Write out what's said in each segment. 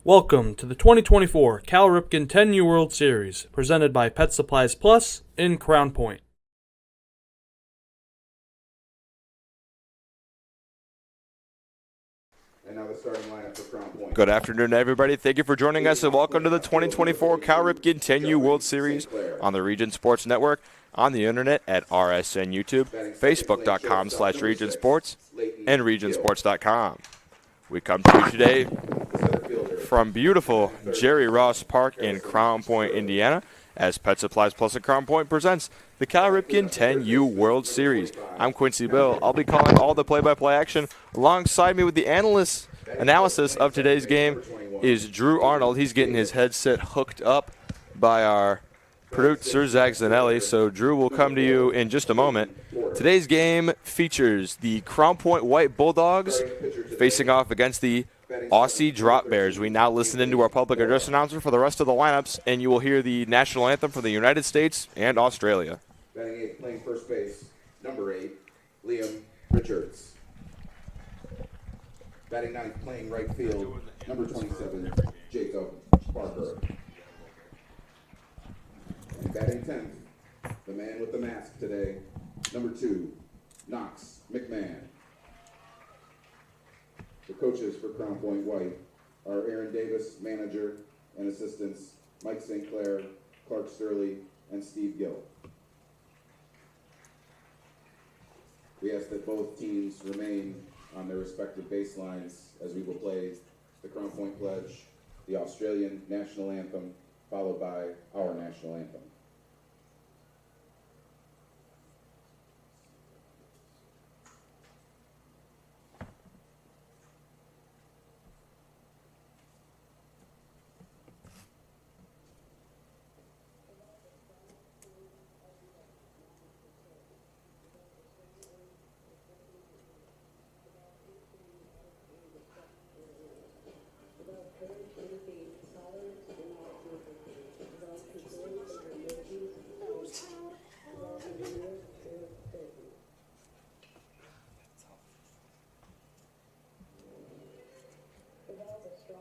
Welcome to the 2024 Cal Ripken 10U World Series, presented by Pet Supplies Plus in Crown Point. And now the starting lineup for Crown Point. Good afternoon, everybody. Thank you for joining us, and welcome to the 2024 Cal Ripken 10U World Series on the Region Sports Network, on the internet at RSN YouTube, Facebook.com/Region Sports, and RegionSports.com. We come to you today from beautiful Jerry Ross Park in Crown Point, Indiana, as Pet Supplies Plus in Crown Point presents the Cal Ripken 10U World Series. I'm Quincy Bill. I'll be calling all the play-by-play action. Alongside me with the analysis of today's game is Drew Arnold. He's getting his headset hooked up by our producer, Zach Zanelli. So, Drew, will come to you in just a moment. Today's game features the Crown Point White Bulldogs facing off against the Aussie Drop Bears. We now listen into our public address announcer for the rest of the lineups, and you will hear the national anthem for the United States and Australia. Batting 8, playing first base, number 8, Liam Richards. Batting 9th, playing right field, number 27, Jacob Parker. And batting 10th, the man with the mask today, number 2, Knox McMahon. The coaches for Crown Point White are Aaron Davis, manager, and assistants, Mike St. Clair, Clark Sturley, and Steve Gill. We ask that both teams remain on their respective baselines as we will play the Crown Point Pledge, the Australian national anthem, followed by our national anthem.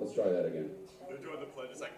Let's try that again. They're doing the pledge. It's like.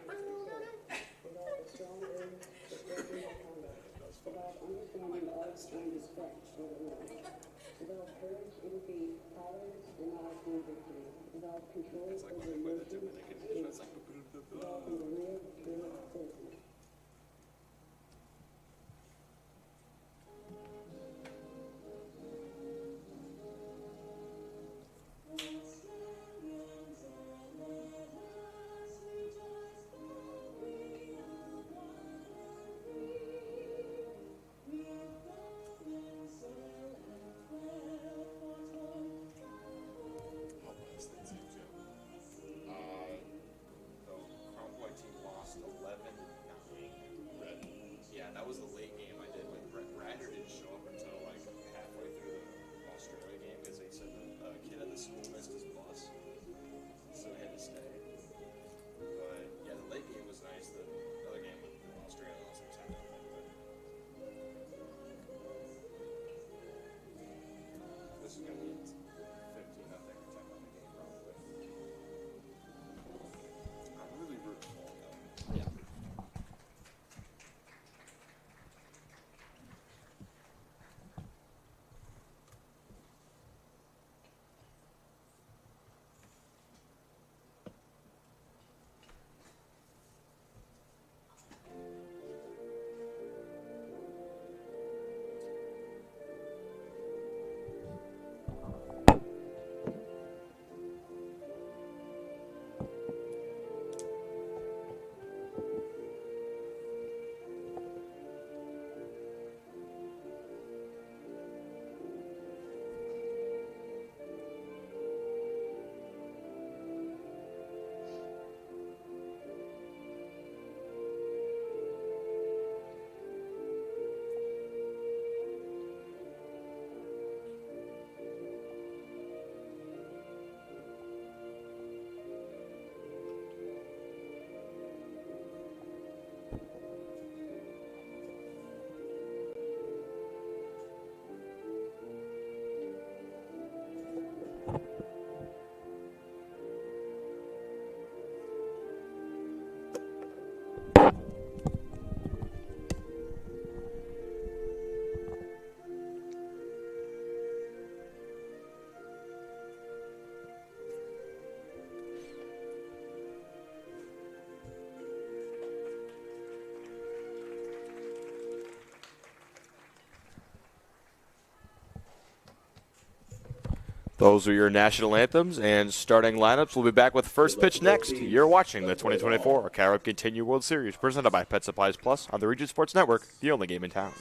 Those are your national anthems and starting lineups. We'll be back with first pitch next. You're watching the 2024 Cal Ripken 10U World Series presented by Pet Supplies Plus on the Region Sports Network, the only game in town.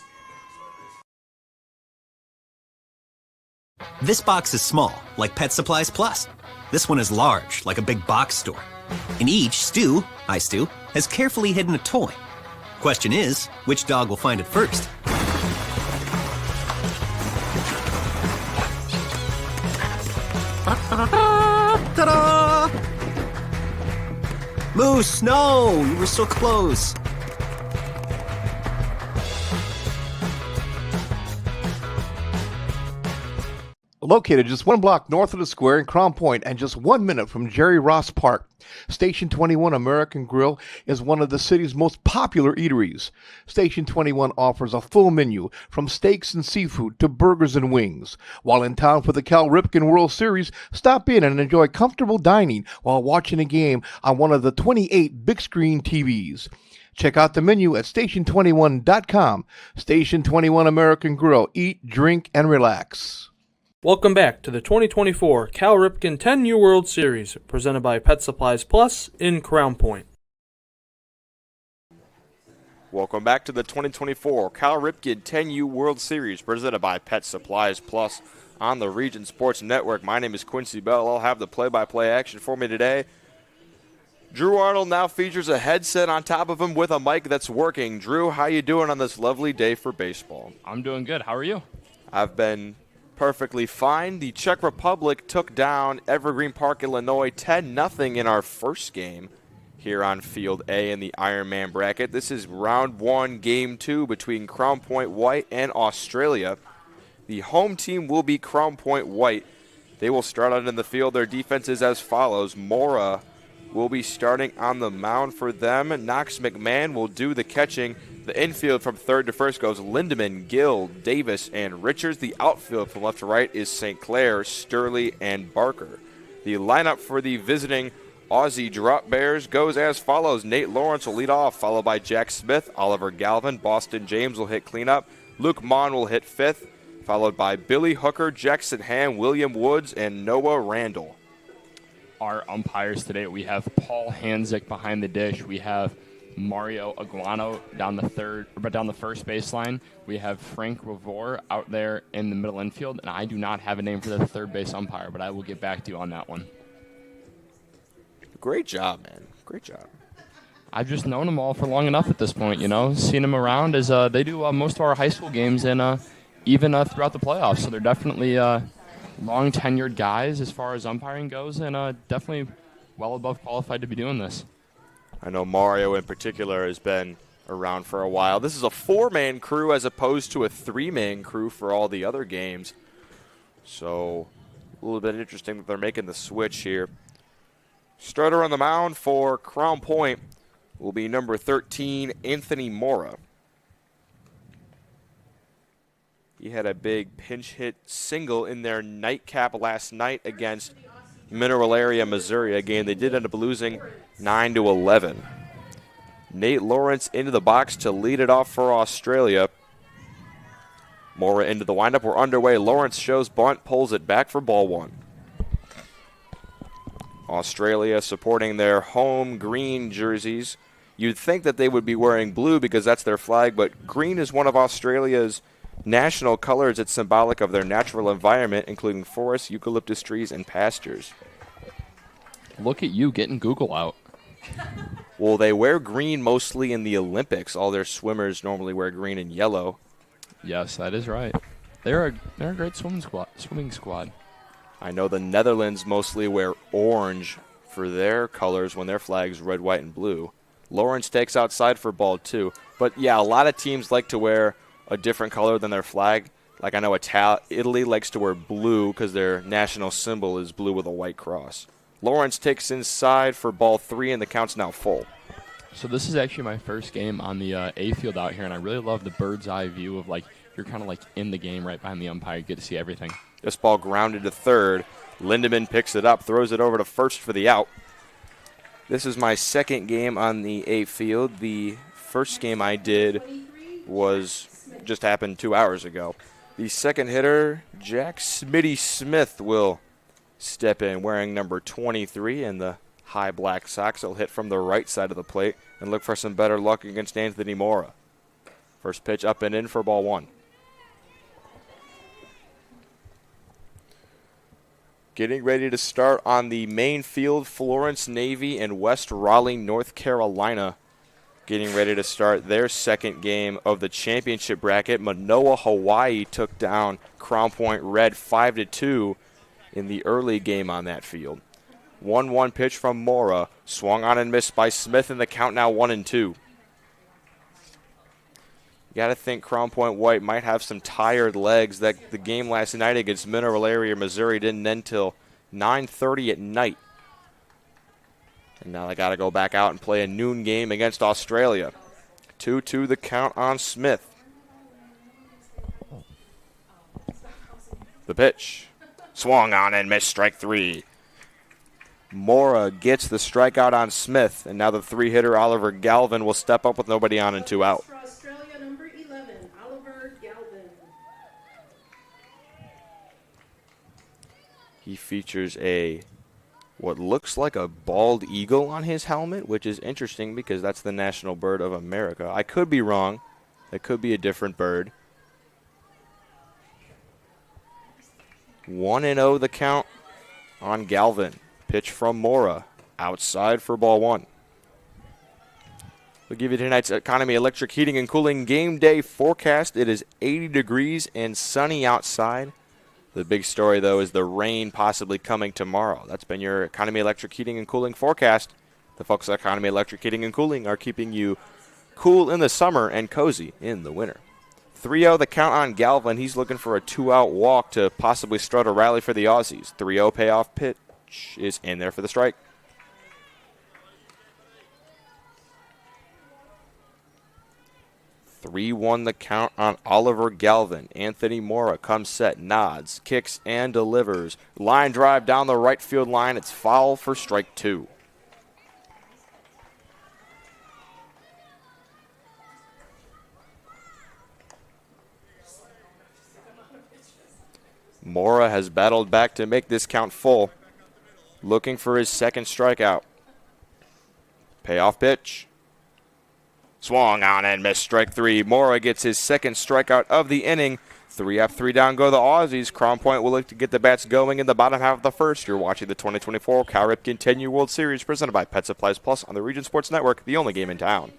This box is small, like Pet Supplies Plus. This one is large, like a big box store. In each, Stu has carefully hidden a toy. Question is, which dog will find it first? Ta-da! Moose, no! You were so close. Located just one block north of the square in Crown Point and just 1 minute from Jerry Ross Park, Station 21 American Grill is one of the city's most popular eateries. Station 21 offers a full menu from steaks and seafood to burgers and wings. While in town for the Cal Ripken World Series, stop in and enjoy comfortable dining while watching a game on one of the 28 big screen TVs. Check out the menu at station21.com. Station 21 American Grill. Eat, drink, and relax. Welcome back to the 2024 Cal Ripken 10U World Series, presented by Pet Supplies Plus in Crown Point. Welcome back to the 2024 Cal Ripken 10U World Series, presented by Pet Supplies Plus on the Region Sports Network. My name is Quincy Bell. I'll have the play-by-play action for me today. Drew Arnold now features a headset on top of him with a mic that's working. Drew, how you doing on this lovely day for baseball? I'm doing good. How are you? I've been perfectly fine. The Czech Republic took down Evergreen Park, Illinois 10-0 in our first game here on Field A in the Ironman bracket. This is round one, game two between Crown Point White and Australia. The home team will be Crown Point White. They will start out in the field. Their defense is as follows. Mora will be starting on the mound for them. Knox McMahon will do the catching. The infield from third to first goes Lindemann, Gill, Davis, and Richards. The outfield from left to right is St. Clair, Sturley, and Barker. The lineup for the visiting Aussie Drop Bears goes as follows. Nate Lawrence will lead off, followed by Jack Smith, Oliver Galvin, Boston James will hit cleanup, Luke Mon will hit fifth, followed by Billy Hooker, Jackson Ham, William Woods, and Noah Randall. Our umpires today, we have Paul Hanzik behind the dish. We have Mario Aguano down the first baseline. We have Frank Ravor out there in the middle infield, and I do not have a name for the third base umpire, but I will get back to you on that one. Great job, man. Great job. I've just known them all for long enough at this point, seen them around as they do most of our high school games and even throughout the playoffs. So they're definitely long-tenured guys as far as umpiring goes, and definitely well above qualified to be doing this. I know Mario in particular has been around for a while. This is a four-man crew as opposed to a three-man crew for all the other games. So a little bit interesting that they're making the switch here. Starter on the mound for Crown Point will be number 13, Anthony Mora. He had a big pinch hit single in their nightcap last night against Mineral Area, Missouri, a game they did end up losing 9-11. Nate Lawrence into the box to lead it off for Australia. Mora into the windup. We're underway. Lawrence shows bunt, pulls it back for ball one. Australia supporting their home green jerseys. You'd think that they would be wearing blue because that's their flag, but green is one of Australia's national colors. It's symbolic of their natural environment, including forests, eucalyptus trees, and pastures. Look at you getting Google out. Well, they wear green mostly in the Olympics. All their swimmers normally wear green and yellow. Yes, that is right. They're a great swimming squad. I know the Netherlands mostly wear orange for their colors when their flag's red, white, and blue. Lawrence takes outside for ball two. But, yeah, a lot of teams like to wear a different color than their flag. Like I know Italy likes to wear blue because their national symbol is blue with a white cross. Lawrence takes inside for ball three, and the count's now full. So this is actually my first game on the A field out here, and I really love the bird's eye view of you're kind of in the game right behind the umpire. You get to see everything. This ball grounded to third. Lindemann picks it up, throws it over to first for the out. This is my second game on the A field. The first game I did just happened 2 hours ago. The second hitter, Jack Smitty Smith, will step in wearing number 23 and the high black socks. He'll hit from the right side of the plate and look for some better luck against Anthony Mora. First pitch up and in for ball one. Getting ready to start on the main field, Florence Navy and West Raleigh, North Carolina. Getting ready to start their second game of the championship bracket. Manoa, Hawaii took down Crown Point Red 5-2 in the early game on that field. 1-1 pitch from Mora, swung on and missed by Smith, and the count now 1-2. You got to think Crown Point White might have some tired legs. That the game last night against Mineral Area, Missouri didn't end till 9:30 at night. And now they got to go back out and play a noon game against Australia. 2-2 the count on Smith. The pitch. Swung on and missed, strike three. Mora gets the strikeout on Smith, and now the three-hitter Oliver Galvin will step up with nobody on and two out. For Australia, number 11, Oliver Galvin. He features what looks like a bald eagle on his helmet, which is interesting because that's the national bird of America. I could be wrong. It could be a different bird. 1-0 the count on Galvin. Pitch from Mora, outside for ball one. We'll give you tonight's Economy Electric Heating and Cooling game day forecast. It is 80 degrees and sunny outside. The big story, though, is the rain possibly coming tomorrow. That's been your Economy Electric Heating and Cooling forecast. The folks at Economy Electric Heating and Cooling are keeping you cool in the summer and cozy in the winter. 3-0 the count on Galvin. He's looking for a two-out walk to possibly start a rally for the Aussies. 3-0 payoff pitch is in there for the strike. (3-1) the count on Oliver Galvin. Anthony Mora comes set, nods, kicks, and delivers. Line drive down the right field line. It's foul for strike two. Mora has battled back to make this count full. Looking for his second strikeout. Payoff pitch. Swung on and missed, strike three. Mora gets his second strikeout of the inning. 3 up, 3 down go the Aussies. Crown Point will look to get the bats going in the bottom half of the first. You're watching the 2024 Cal Ripken 10U World Series presented by Pet Supplies Plus on the Region Sports Network, the only game in town.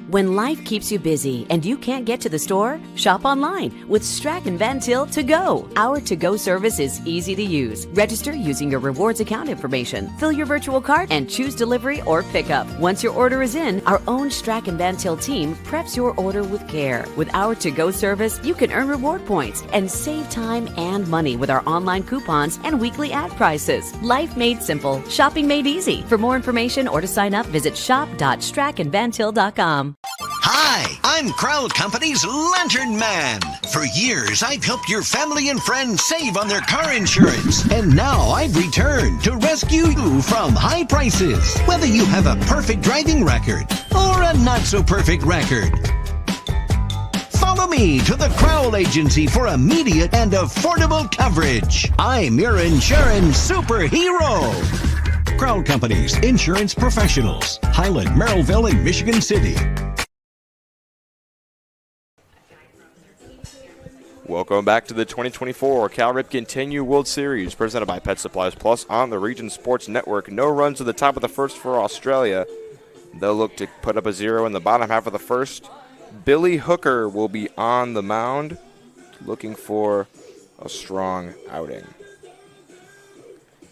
When life keeps you busy and you can't get to the store, shop online with Strachan Van Til To Go. Our to-go service is easy to use. Register using your rewards account information, fill your virtual cart, and choose delivery or pickup. Once your order is in, our own Strachan Van Til team preps your order with care. With our to-go service, you can earn reward points and save time and money with our online coupons and weekly ad prices. Life made simple, shopping made easy. For more information or to sign up, visit shop.strachanvantil.com. Hi, I'm Crowd Company's Lantern Man. For years, I've helped your family and friends save on their car insurance. And now I've returned to rescue you from high prices. Whether you have a perfect driving record or a not-so-perfect record. Follow me to the Crowd Agency for immediate and affordable coverage. I'm your insurance superhero. Crowd Company's insurance professionals. Highland, Merrillville, and Michigan City. Welcome back to the 2024 Cal Ripken 10U World Series presented by Pet Supplies Plus on the Region Sports Network. No runs at the top of the first for Australia. They'll look to put up a 0 in the bottom half of the first. Billy Hooker will be on the mound, looking for a strong outing.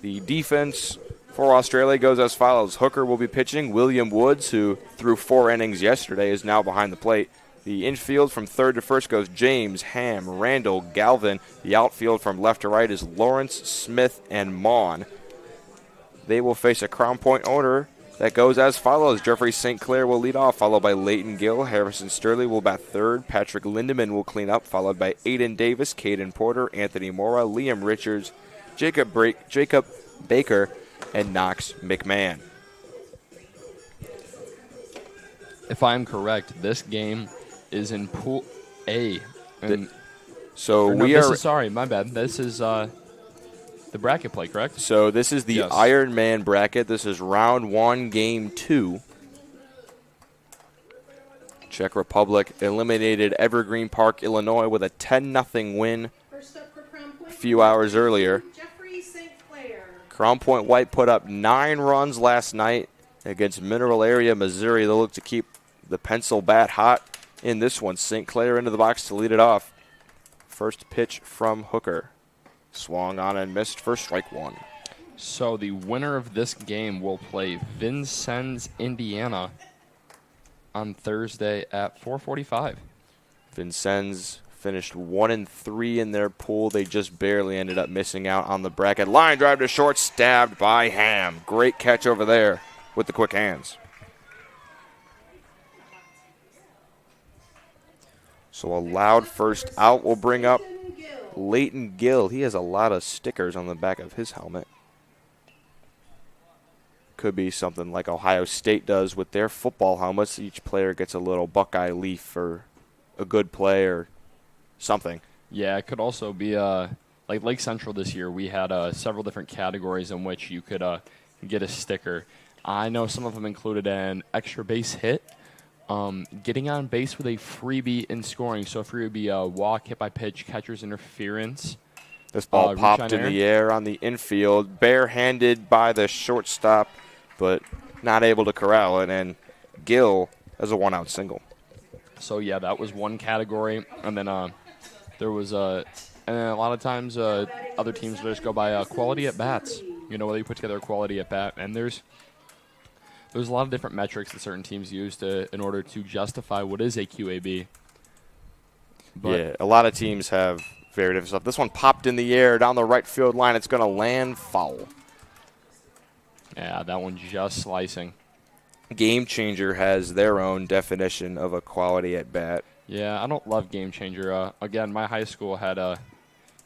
The defense for Australia goes as follows. Hooker will be pitching. William Woods, who threw 4 innings yesterday, is now behind the plate. The infield from third to first goes James, Ham, Randall, Galvin. The outfield from left to right is Lawrence, Smith, and Maughan. They will face a Crown Point order that goes as follows. Jeffrey St. Clair will lead off, followed by Leighton Gill. Harrison Sterling will bat third. Patrick Lindemann will clean up, followed by Aiden Davis, Caden Porter, Anthony Mora, Liam Richards, Jacob Baker, and Knox McMahon. If I'm correct, this game is in Pool A. And So Sorry, my bad. This is the bracket play, correct? So this is the Yes. Iron Man bracket. This is round 1, game 2. Czech Republic eliminated Evergreen Park, Illinois with a 10-0 win First up for Crown Point, a few hours earlier. Jeffrey St. Clair. Crown Point White put up 9 runs last night against Mineral Area, Missouri. They'll look to keep the pencil bat hot in this one. St. Clair into the box to lead it off. First pitch from Hooker. Swung on and missed for strike 1. So the winner of this game will play Vincennes, Indiana on Thursday at 4:45. Vincennes finished 1-3 in their pool. They just barely ended up missing out on the bracket. Line drive to short, stabbed by Ham. Great catch over there with the quick hands. So a loud first out will bring up Leighton Gill. He has a lot of stickers on the back of his helmet. Could be something like Ohio State does with their football helmets. Each player gets a little Buckeye leaf for a good play or something. Yeah, it could also be like Lake Central this year. We had several different categories in which you could get a sticker. I know some of them included an extra base hit, getting on base with a freebie in scoring. So a freebie walk, hit by pitch, catcher's interference. This ball popped in the air on the infield, barehanded by the shortstop, but not able to corral it, and Gill has a one-out single. So, yeah, that was one category. And then there was and a lot of times other teams just go by quality at-bats. You know, whether you put together a quality at-bat. And there's a lot of different metrics that certain teams use in order to justify what is a QAB. But yeah, a lot of teams have very different stuff. This one popped in the air down the right field line. It's going to land foul. Yeah, that one just slicing. Game Changer has their own definition of a quality at bat. Yeah, I don't love Game Changer. Again, my high school had a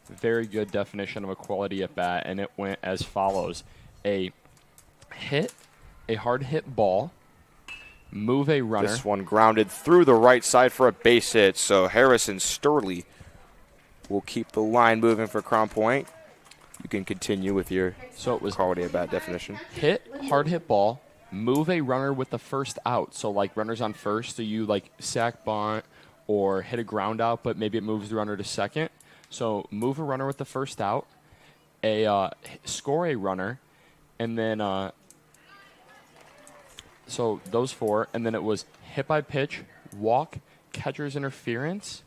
very good definition of a quality at bat, and it went as follows: a hard hit ball, move a runner. This one grounded through the right side for a base hit. So Harrison Sturley will keep the line moving for Crown Point. You can continue with your quality at bat definition. Hard hit ball, move a runner with the first out. So like runners on first, so you like sack bunt or hit a ground out, but maybe it moves the runner to second. So move a runner with the first out, score a runner, and then so those four, and then it was hit by pitch, walk, catcher's interference,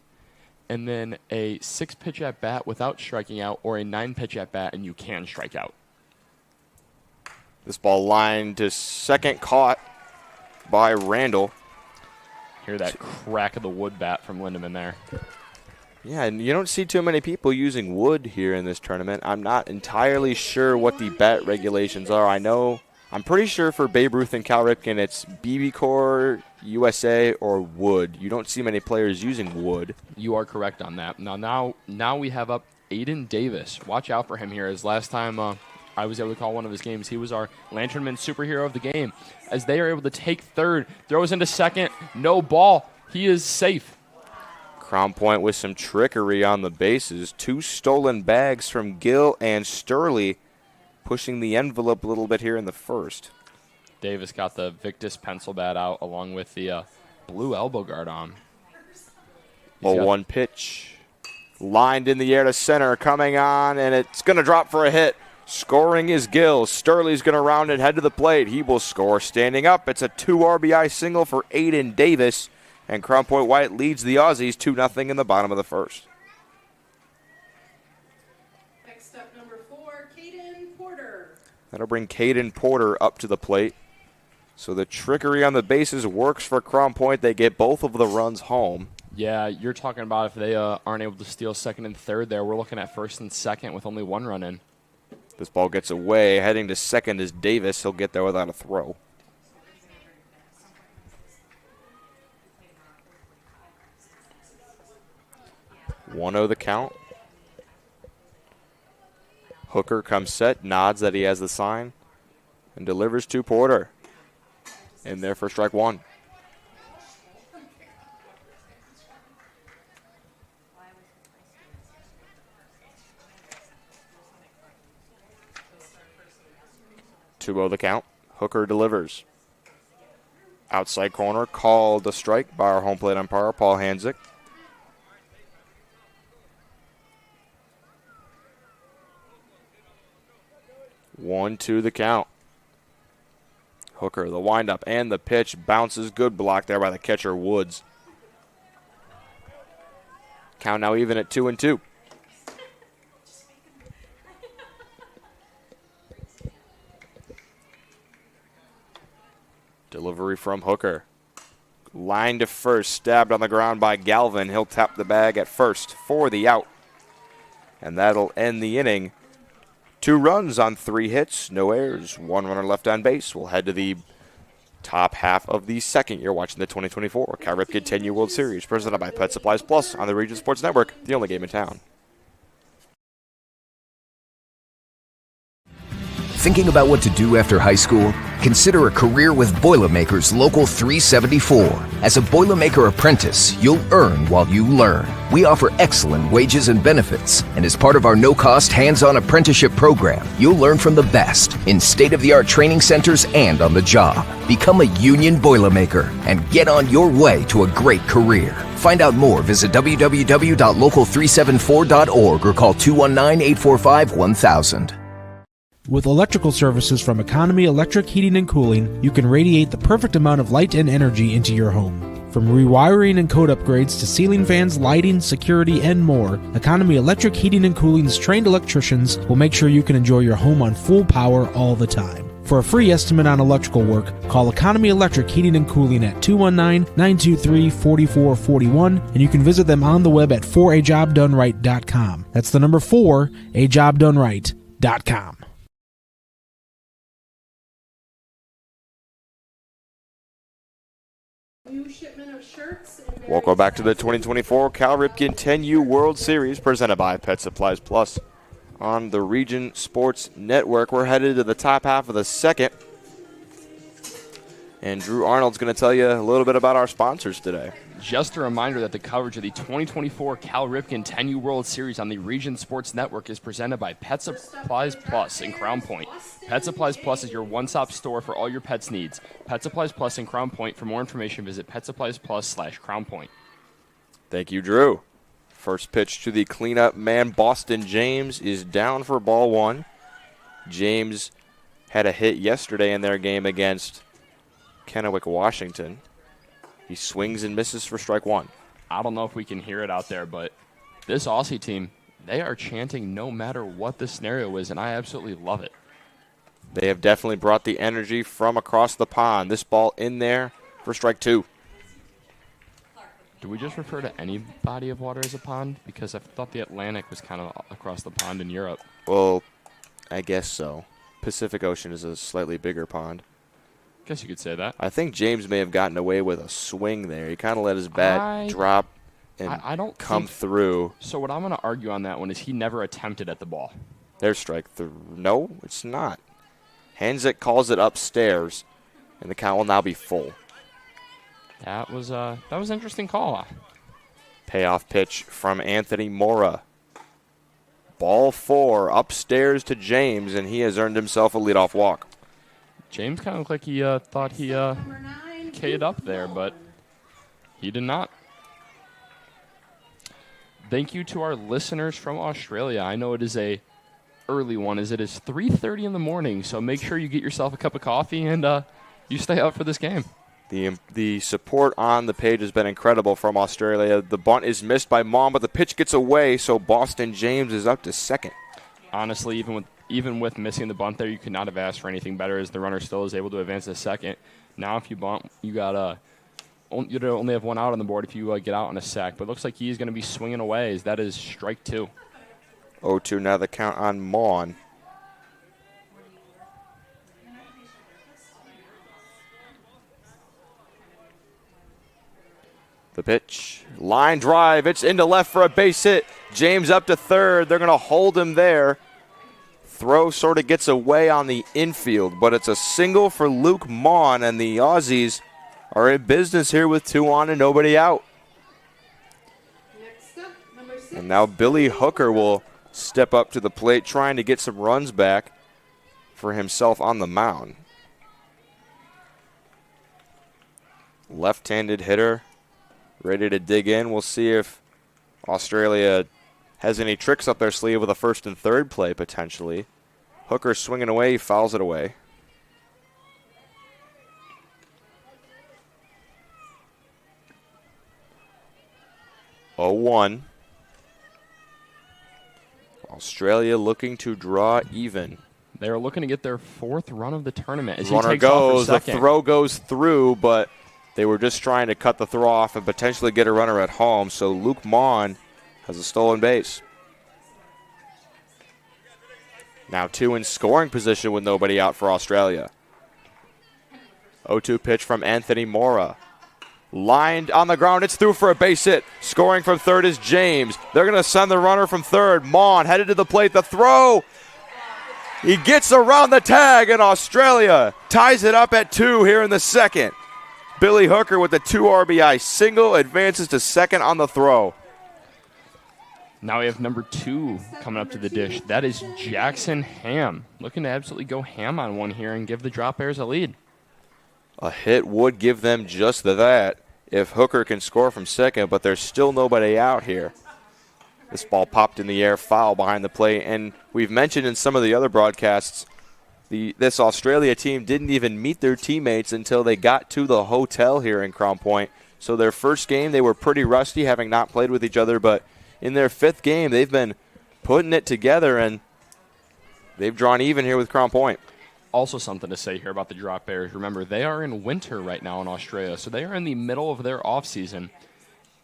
and then a 6-pitch at bat without striking out, or a 9-pitch at bat and you can strike out. This ball lined to second, caught by Randall. Hear that crack of the wood bat from Lindemann there. Yeah, and you don't see too many people using wood here in this tournament. I'm not entirely sure what the bat regulations are. I'm pretty sure for Babe Ruth and Cal Ripken, it's BB Core, USA, or wood. You don't see many players using wood. You are correct on that. Now we have up Aiden Davis. Watch out for him here. As last time I was able to call one of his games, he was our Lanternman superhero of the game. As they are able to take third, throws into second, no ball. He is safe. Crown Point with some trickery on the bases. 2 stolen bags from Gill and Sturley, pushing the envelope a little bit here in the first. Davis got the Victus pencil bat out along with the blue elbow guard on. 0-1 pitch. Lined in the air to center, coming on, and it's going to drop for a hit. Scoring is Gill. Sturley's going to round it, head to the plate. He will score standing up. It's a 2 RBI single for Aiden Davis, and Crown Point White leads the Aussies 2-0 in the bottom of the first. Next up, number 4, Caden Porter. That'll bring Caden Porter up to the plate. So the trickery on the bases works for Crown Point. They get both of the runs home. Yeah, you're talking about if they aren't able to steal second and third there, we're looking at first and second with only 1 run in. This ball gets away. Heading to second is Davis. He'll get there without a throw. 1-0 the count. Hooker comes set, nods that he has the sign, and delivers to Porter. In there for strike 1. 2-0 the count. Hooker delivers. Outside corner, called a strike by our home plate umpire, Paul Hanzik. One, two, the count. Hooker, the windup and the pitch bounces. Good block there by the catcher, Woods. Count now even at 2-2. Delivery from Hooker. Line to first, stabbed on the ground by Galvin. He'll tap the bag at first for the out. And that'll end the inning. 2 runs on 3 hits, no errors, 1 runner left on base. We'll head to the top half of the second. You're watching the 2024 Cal Ripken 10U World Series, presented by Pet Supplies Plus on the Region Sports Network, the only game in town. Thinking about what to do after high school? Consider a career with Boilermakers Local 374. As a Boilermaker apprentice, you'll earn while you learn. We offer excellent wages and benefits, and as part of our no-cost hands-on apprenticeship program, you'll learn from the best in state-of-the-art training centers and on the job. Become a union Boilermaker and get on your way to a great career. Find out more, visit www.local374.org or call 219-845-1000. With electrical services from Economy Electric Heating and Cooling, you can radiate the perfect amount of light and energy into your home. From rewiring and code upgrades to ceiling fans, lighting, security, and more, Economy Electric Heating and Cooling's trained electricians will make sure you can enjoy your home on full power all the time. For a free estimate on electrical work, call Economy Electric Heating and Cooling at 219-923-4441, and you can visit them on the web at 4ajobdoneright.com. That's the number 4ajobdoneright.com. Welcome back to the 2024 Cal Ripken 10U World Series, presented by Pet Supplies Plus on the Region Sports Network. We're headed to the top half of the second, and Drew Arnold's going to tell you a little bit about our sponsors today. Just a reminder that the coverage of the 2024 Cal Ripken 10U World Series on the Region Sports Network is presented by Pet Supplies Plus in Crown Point. Pet Supplies Plus is your one-stop store for all your pets' needs. Pet Supplies Plus in Crown Point. For more information, visit PetSuppliesPlus/Crown Point. Thank you, Drew. First pitch to the cleanup man, Boston James, is down for ball 1. James had a hit yesterday in their game against Kennewick, Washington. He swings and misses for strike 1. I don't know if we can hear it out there, but this Aussie team, they are chanting no matter what the scenario is, and I absolutely love it. They have definitely brought the energy from across the pond. This ball in there for strike 2. Do we just refer to any body of water as a pond? Because I thought the Atlantic was kind of across the pond in Europe. Well, I guess so. Pacific Ocean is a slightly bigger pond. Guess you could say that. I think James may have gotten away with a swing there. He kind of let his bat drop and I don't come through. So what I'm going to argue on that one is he never attempted at the ball. There's strike 3. No, it's not. Hanzik calls it upstairs, and the count will now be full. That was an interesting call. Payoff pitch from Anthony Mora. Ball 4 upstairs to James, and he has earned himself a leadoff walk. James kind of looked like he thought he K'd up there, but he did not. Thank you to our listeners from Australia. I know it is a early one, as it is 3:30 in the morning, so make sure you get yourself a cup of coffee and you stay up for this game. The support on the page has been incredible from Australia. The bunt is missed by Mom, but the pitch gets away, so Boston James is up to second. Honestly, even with missing the bunt there, you could not have asked for anything better, as the runner still is able to advance to second. Now if you bunt, you only have one out on the board if you get out on a sack. But it looks like he is going to be swinging away, as that is strike 2. 0-2 now the count on Mon. The pitch, line drive, it's into left for a base hit. James up to third, they're going to hold him there. Throw sort of gets away on the infield, but it's a single for Luke Mon, and the Aussies are in business here with 2 on and nobody out. Next up, number 6. And now Billy Hooker will step up to the plate, trying to get some runs back for himself on the mound. Left-handed hitter, ready to dig in. We'll see if Australia has any tricks up their sleeve with a first and third play potentially. Hooker swinging away, he fouls it away. Oh, 1. Australia looking to draw even. They're looking to get their 4th run of the tournament. As Runner he takes off goes, for the second. throw goes through, but they were just trying to cut the throw off and potentially get a runner at home. So Luke Mon has a stolen base. Now 2 in scoring position with nobody out for Australia. 0-2 pitch from Anthony Mora. Lined on the ground, it's through for a base hit. Scoring from third is James. They're going to send the runner from third. Mon headed to the plate. The throw. He gets around the tag, and Australia ties it up at 2 here in the second. Billy Hooker with the 2 RBI single advances to second on the throw. Now we have number 2 coming up to the dish. That is Jackson Ham. Looking to absolutely go ham on one here and give the Drop Bears a lead. A hit would give them just that if Hooker can score from second, but there's still nobody out here. This ball popped in the air, foul behind the plate, and we've mentioned in some of the other broadcasts, this Australia team didn't even meet their teammates until they got to the hotel here in Crown Point. So their first game, they were pretty rusty, having not played with each other, but in their 5th game, they've been putting it together, and they've drawn even here with Crown Point. Also something to say here about the Drop Bears. Remember, they are in winter right now in Australia, so they are in the middle of their offseason.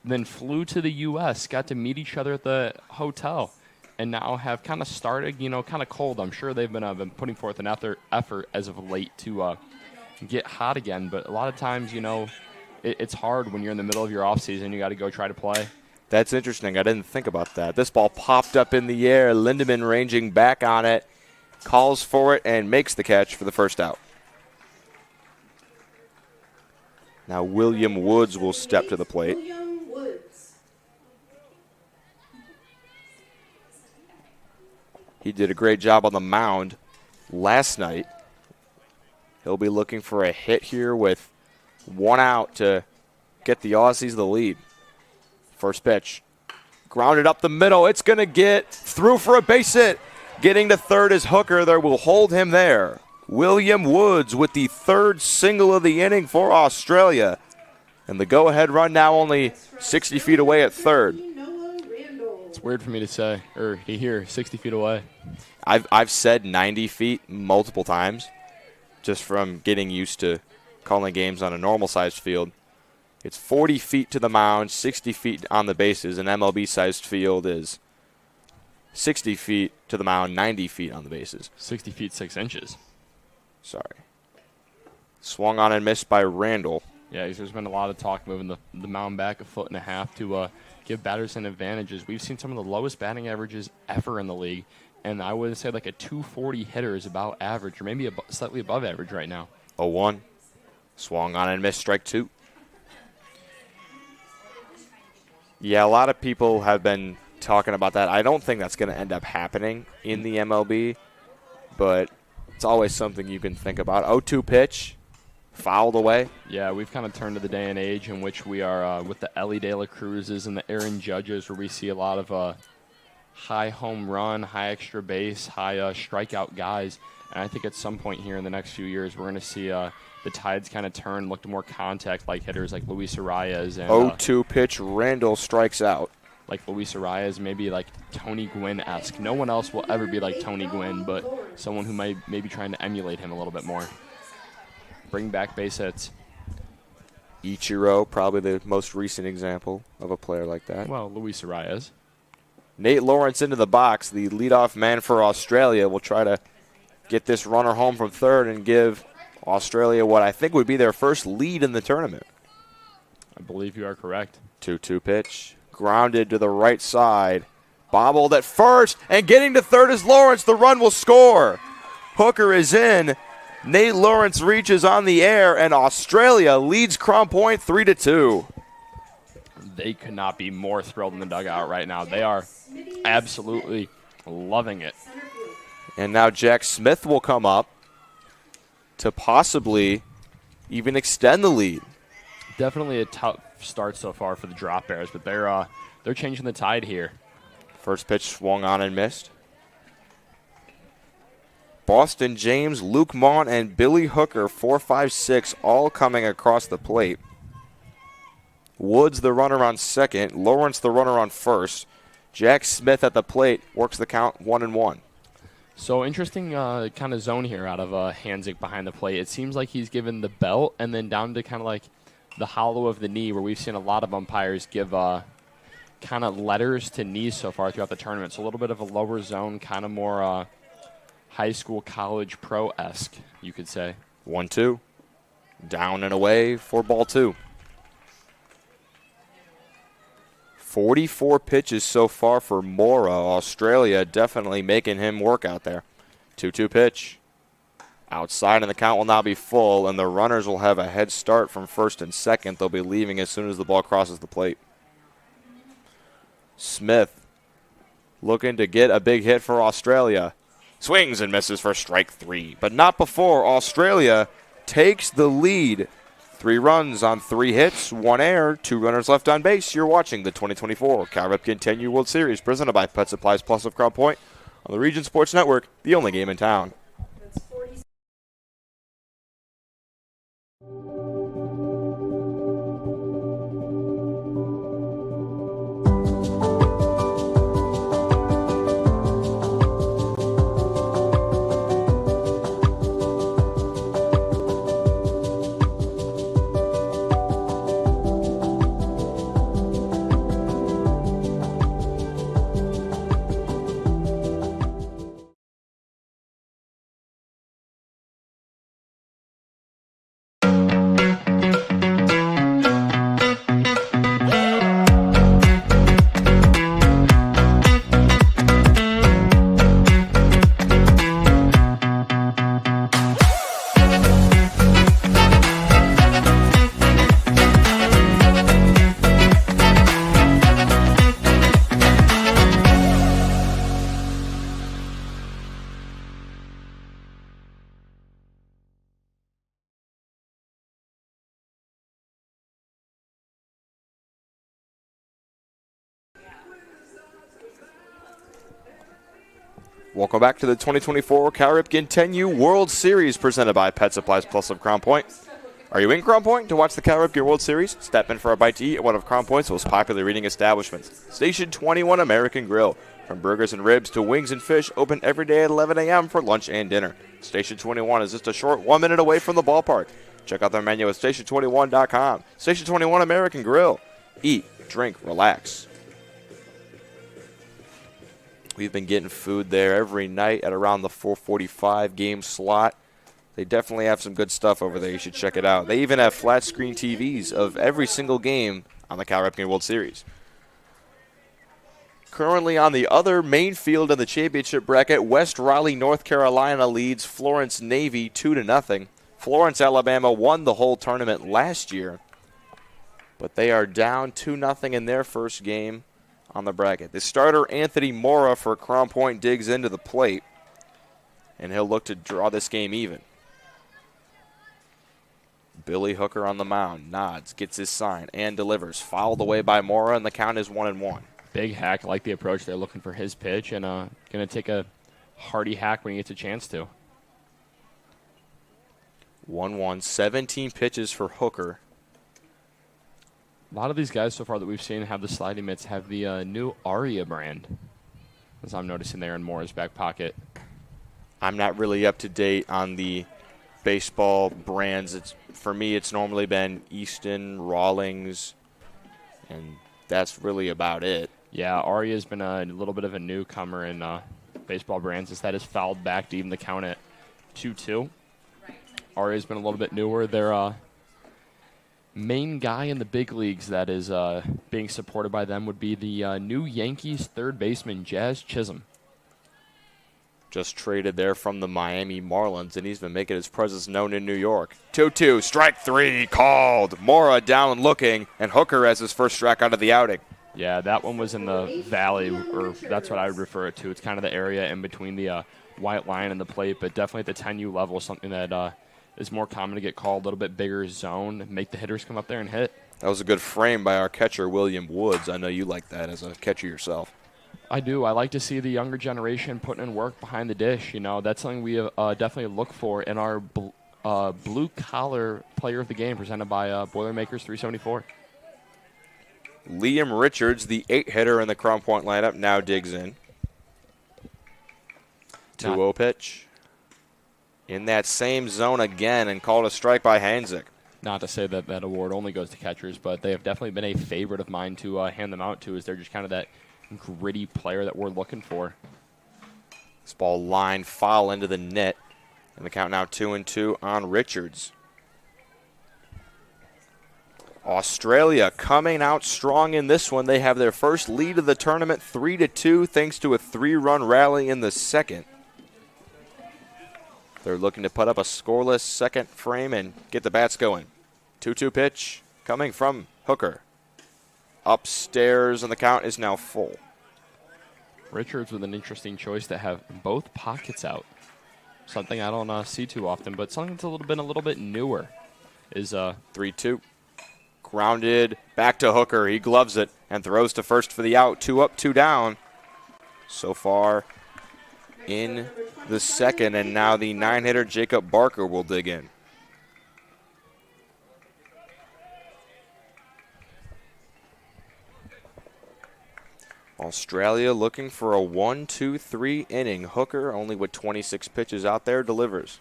Then flew to the U.S., got to meet each other at the hotel, and now have kind of started, kind of cold. I'm sure they've been putting forth an effort as of late to get hot again. But a lot of times, it's hard when you're in the middle of your offseason. You got to go try to play. That's interesting. I didn't think about that. This ball popped up in the air. Lindemann ranging back on it. Calls for it and makes the catch for the first out. Now William Woods will step to the plate. William Woods. He did a great job on the mound last night. He'll be looking for a hit here with 1 out to get the Aussies the lead. First pitch. Grounded up the middle. It's going to get through for a base hit. Getting to third is Hooker. There will hold him there. William Woods with the 3rd single of the inning for Australia. And the go-ahead run now only 60 feet away at third. It's weird for me to say, or to hear 60 feet away. I've said 90 feet multiple times just from getting used to calling games on a normal-sized field. It's 40 feet to the mound, 60 feet on the bases. An MLB-sized field is 60 feet to the mound, 90 feet on the bases. 60 feet, 6 inches. Sorry. Swung on and missed by Randall. Yeah, there's been a lot of talk moving the mound back 1.5 feet to give batters some advantages. We've seen some of the lowest batting averages ever in the league, and I would say like a 240 hitter is about average, or maybe slightly above average right now. 0-1. Swung on and missed, strike 2. Yeah, a lot of people have been talking about that. I don't think that's going to end up happening in the MLB, but it's always something you can think about. 0-2 pitch, fouled away. Yeah, we've kind of turned to the day and age in which we are with the Ellie De La Cruzes and the Aaron Judges, where we see a lot of high home run, high extra base, high strikeout guys. And I think at some point here in the next few years, we're going to see the tides kind of turn, look to more contact-like hitters like Luis Arias. And 0-2 pitch, Randall strikes out. Like Luis Arias, maybe like Tony Gwynn-esque. No one else will ever be like Tony Gwynn, but someone who might maybe trying to emulate him a little bit more. Bring back base hits. Ichiro, probably the most recent example of a player like that. Well, Luis Arias. Nate Lawrence into the box. The leadoff man for Australia will try to get this runner home from third and give Australia what I think would be their first lead in the tournament. I believe you are correct. 2-2 pitch. Grounded to the right side. Bobbled at first, and getting to third is Lawrence. The run will score. Hooker is in. Nate Lawrence reaches on the air, and Australia leads Crown Point 3-2. They could not be more thrilled in the dugout right now. They are absolutely loving it. And now Jack Smith will come up to possibly even extend the lead. Definitely a tough start so far for the Drop Bears, but they're changing the tide here. First pitch swung on and missed. Boston James, Luke Mont, and Billy Hooker, 4, 5, 6, all coming across the plate. Woods the runner on second. Lawrence the runner on first. Jack Smith at the plate works the count 1-1. So interesting kind of zone here out of Hanzik behind the plate. It seems like he's given the belt and then down to kind of like the hollow of the knee, where we've seen a lot of umpires give kind of letters to knees so far throughout the tournament. So a little bit of a lower zone, kind of more high school, college, pro-esque, you could say. 1-2. Down and away for ball 2. 44 pitches so far for Mora. Australia definitely making him work out there. 2-2 pitch. Outside, and the count will now be full, and the runners will have a head start from first and second. They'll be leaving as soon as the ball crosses the plate. Smith looking to get a big hit for Australia. Swings and misses for strike 3, but not before Australia takes the lead. 3 runs on 3 hits, 1 error, 2 runners left on base. You're watching the 2024 Cal Ripken 10U World Series presented by Pet Supplies Plus of Crown Point on the Region Sports Network, the only game in town. Welcome back to the 2024 Cal Ripken 10U World Series presented by Pet Supplies Plus of Crown Point. Are you in Crown Point to watch the Cal Ripken World Series? Step in for a bite to eat at one of Crown Point's most popular eating establishments. Station 21 American Grill. From burgers and ribs to wings and fish, open every day at 11 a.m. for lunch and dinner. Station 21 is just a short 1 minute away from the ballpark. Check out their menu at station21.com. Station 21 American Grill. Eat, drink, relax. We've been getting food there every night at around the 4:45 game slot. They definitely have some good stuff over there. You should check it out. They even have flat screen TVs of every single game on the Cal Ripken World Series. Currently on the other main field in the championship bracket, West Raleigh, North Carolina leads Florence Navy 2-0. Florence, Alabama won the whole tournament last year, but they are down 2-0 in their first game on the bracket. The starter, Anthony Mora for Crown Point, digs into the plate, and he'll look to draw this game even. Billy Hooker on the mound, nods, gets his sign, and delivers. Fouled away by Mora, and the count is 1-1. Big hack, like the approach. They're looking for his pitch, and going to take a hearty hack when he gets a chance to. 1-1, 17 pitches for Hooker. A lot of these guys so far that we've seen have the sliding mitts have the new Aria brand, as I'm noticing there in Mora's back pocket. I'm not really up to date on the baseball brands. For me, it's normally been Easton, Rawlings, and that's really about it. Yeah, Aria's been a little bit of a newcomer in baseball brands, as that is fouled back to even the count at 2-2. Aria's been a little bit newer. Their main guy in the big leagues that is being supported by them would be the new Yankees third baseman, Jazz Chisholm. Just traded there from the Miami Marlins, and he's been making his presence known in New York. 2-2, strike 3, called. Mora down looking, and Hooker has his first strikeout of the outing. Yeah, that one was in the valley, or that's what I would refer it to. It's kind of the area in between the white line in the plate, but definitely at the 10U level, something that is more common to get called, a little bit bigger zone, make the hitters come up there and hit. That was a good frame by our catcher, William Woods. I know you like that as a catcher yourself. I do. I like to see the younger generation putting in work behind the dish. You know, that's something we definitely look for in our blue-collar player of the game presented by Boilermakers 374. Liam Richards, the 8-hitter in the Crown Point lineup, now digs in. 2-0 pitch. In that same zone again and called a strike by Hanzik. Not to say that that award only goes to catchers, but they have definitely been a favorite of mine to hand them out to, as they're just kind of that gritty player that we're looking for. This ball line foul into the net. And the count now 2-2 on Richards. Australia coming out strong in this one. They have their first lead of the tournament, 3-2, thanks to a 3-run rally in the second. They're looking to put up a scoreless second frame and get the bats going. 2-2 pitch coming from Hooker. Upstairs, and the count is now full. Richards with an interesting choice to have both pockets out. Something I don't see too often, but something that's a little bit newer is 3-2. Grounded back to Hooker. He gloves it and throws to first for the out. 2 up, 2 down. So far in the second, and now the 9-hitter Jacob Barker will dig in. Australia looking for a 1-2-3 inning. Hooker, only with 26 pitches out there, delivers.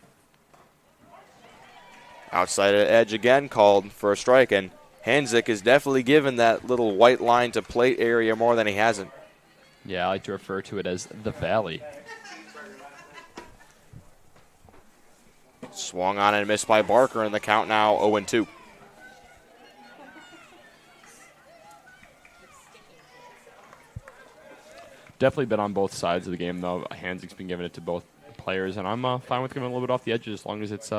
Outside edge again, called for a strike, and Hanzik is definitely given that little white line to plate area more than he hasn't. Yeah, I like to refer to it as the valley. Swung on and missed by Barker, and the count now 0-2. Definitely been on both sides of the game, though. Hanzik's been giving it to both players, and I'm fine with giving a little bit off the edges as long as it's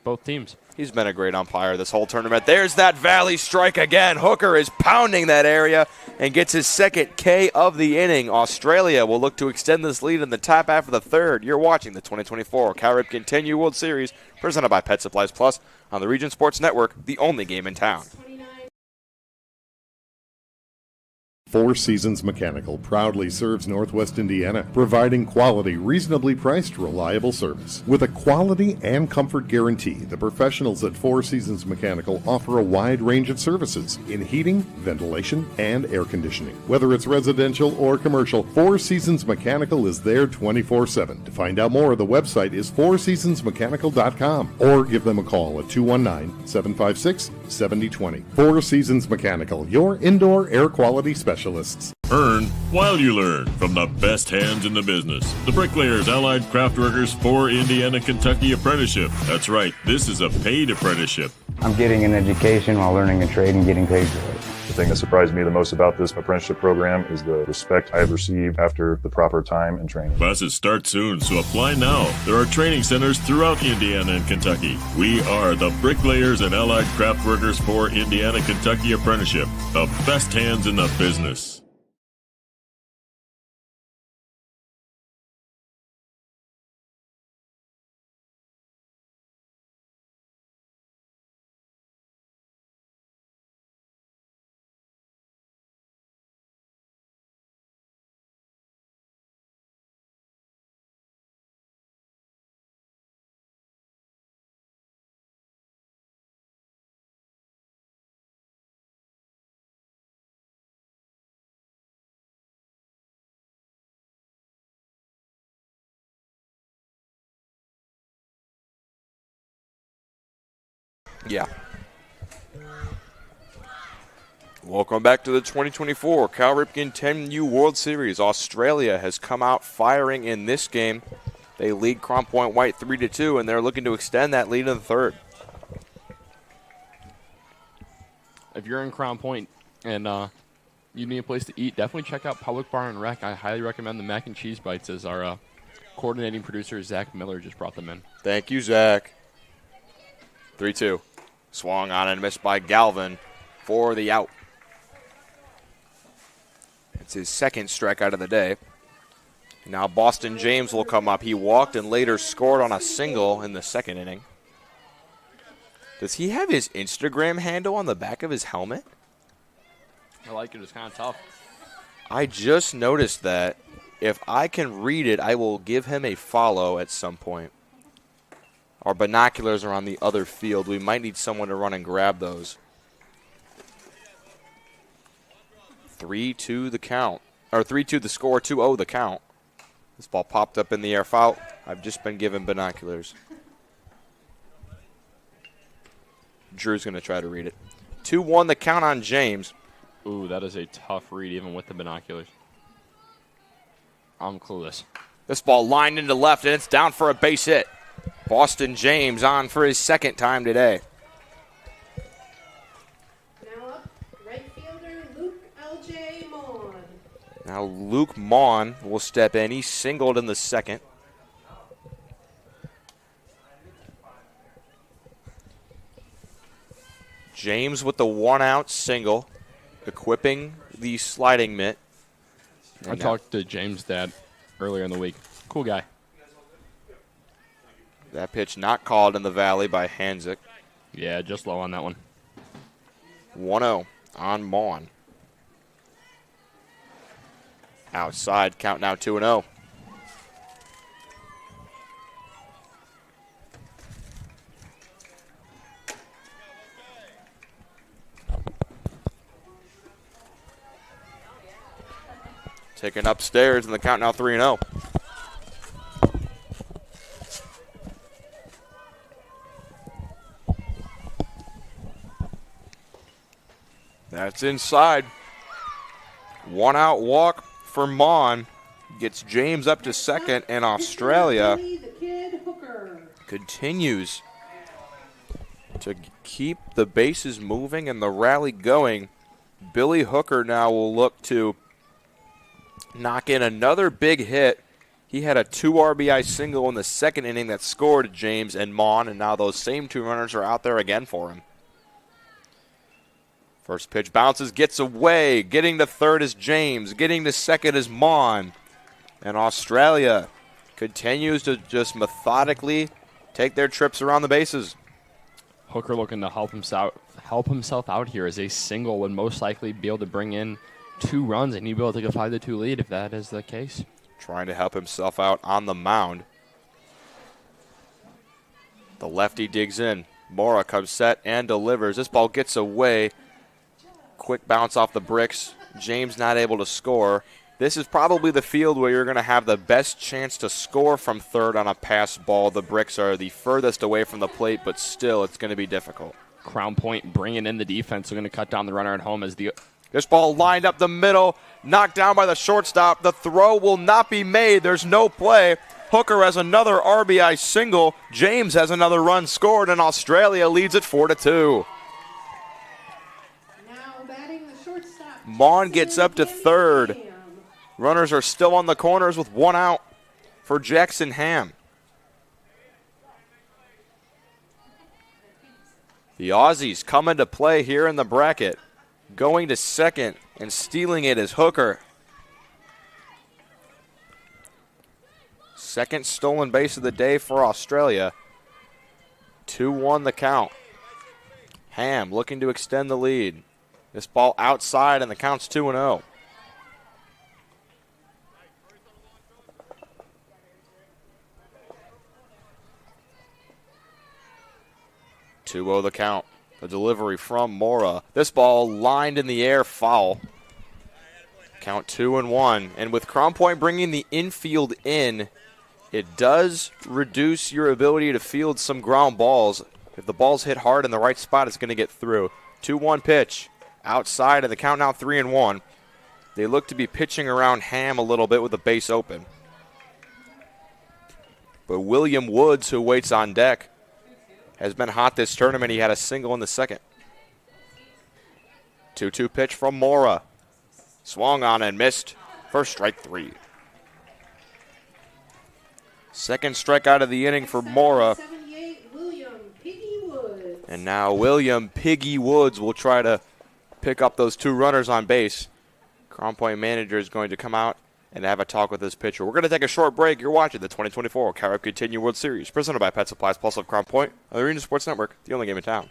both teams. He's been a great umpire this whole tournament. There's that valley strike again. Hooker is pounding that area and gets his second K of the inning. Australia will look to extend this lead in the top half of the third. You're watching the 2024 Cal Ripken 10U World Series presented by Pet Supplies Plus on the Region Sports Network, the only game in town. Four Seasons Mechanical proudly serves Northwest Indiana, providing quality, reasonably priced, reliable service. With a quality and comfort guarantee, the professionals at Four Seasons Mechanical offer a wide range of services in heating, ventilation, and air conditioning. Whether it's residential or commercial, Four Seasons Mechanical is there 24/7. To find out more, the website is fourseasonsmechanical.com or give them a call at 219-756-7020. Four Seasons Mechanical, your indoor air quality specialist. Earn while you learn from the best hands in the business. The Bricklayers Allied Craftworkers for Indiana, Kentucky Apprenticeship. That's right, this is a paid apprenticeship. I'm getting an education while learning a trade and getting paid for it. The thing that surprised me the most about this apprenticeship program is the respect I have received after the proper time and training. Classes start soon, so apply now. There are training centers throughout Indiana and Kentucky. We are the Bricklayers and Allied Craftworkers for Indiana, Kentucky Apprenticeship. The best hands in the business. Yeah. Welcome back to the 2024 Cal Ripken 10U World Series. Australia has come out firing in this game. They lead Crown Point White 3-2, and they're looking to extend that lead in the third. If you're in Crown Point and you need a place to eat, definitely check out Public Bar and Rec. I highly recommend the mac and cheese bites, as our coordinating producer, Zach Miller, just brought them in. Thank you, Zach. 3-2. Swung on and missed by Galvin for the out. It's his second strikeout of the day. Now Boston James will come up. He walked and later scored on a single in the second inning. Does he have his Instagram handle on the back of his helmet? I like it. It's kind of tough. I just noticed that. If I can read it, I will give him a follow at some point. Our binoculars are on the other field. We might need someone to run and grab those. 3-2 the count. Or 3-2 the score, 2-0 the count. This ball popped up in the air, foul. I've just been given binoculars. Drew's going to try to read it. 2-1 the count on James. Ooh, that is a tough read even with the binoculars. I'm clueless. This ball lined into left, and it's down for a base hit. Boston James on for his second time today. Now up, right fielder Luke L.J. Mon. Now Luke Mon will step in. He singled in the second. James with the one-out single, equipping the sliding mitt. I talked to James' dad earlier in the week. Cool guy. That pitch not called in the valley by Hanzik. Yeah, just low on that one. 1-0 on Mon. Outside, count now 2-0. Taken upstairs, and the count now 3-0. That's inside. One out walk for Mon. Gets James up to second, and Australia continues to keep the bases moving and the rally going. Billy Hooker now will look to knock in another big hit. He had a 2 RBI single in the second inning that scored James and Mon, and now those same 2 runners are out there again for him. First pitch bounces, gets away. Getting to third is James. Getting to second is Mon. And Australia continues to just methodically take their trips around the bases. Hooker looking to help himself out here as a single would most likely be able to bring in 2 runs, and he'd be able to take a 5-2 lead if that is the case. Trying to help himself out on the mound. The lefty digs in. Mora comes set and delivers. This ball gets away. Quick bounce off the bricks. James not able to score. This is probably the field where you're going to have the best chance to score from third on a pass ball. The bricks are the furthest away from the plate, but still it's going to be difficult. Crown Point bringing in the defense. They're going to cut down the runner at home as this ball lined up the middle, knocked down by the shortstop. The throw will not be made. There's no play. Hooker has another RBI single. James has another run scored, and Australia leads it 4-2. Mon gets up to third. Runners are still on the corners with 1 out for Jackson Ham. The Aussies come into play here in the bracket. Going to second and stealing it is Hooker. Second stolen base of the day for Australia. 2-1 the count. Ham looking to extend the lead. This ball outside, and the count's 2-0. The count. The delivery from Mora. This ball lined in the air, foul. Count 2-1. And with Crown Point bringing the infield in, it does reduce your ability to field some ground balls. If the ball's hit hard in the right spot, it's going to get through. 2-1 pitch. Outside, and the count now 3-1. They look to be pitching around Ham a little bit with the base open. But William Woods, who waits on deck, has been hot this tournament. He had a single in the second. 2-2 pitch from Mora. Swung on and missed for strike 3. Second strikeout of the inning for Mora. And now William Piggy Woods will try to pick up those 2 runners on base. Crown Point manager is going to come out and have a talk with this pitcher. We're going to take a short break. You're watching the 2024 Cal Ripken 10U World Series, presented by Pet Supplies Plus of Crown Point on the Region Sports Network, the only game in town.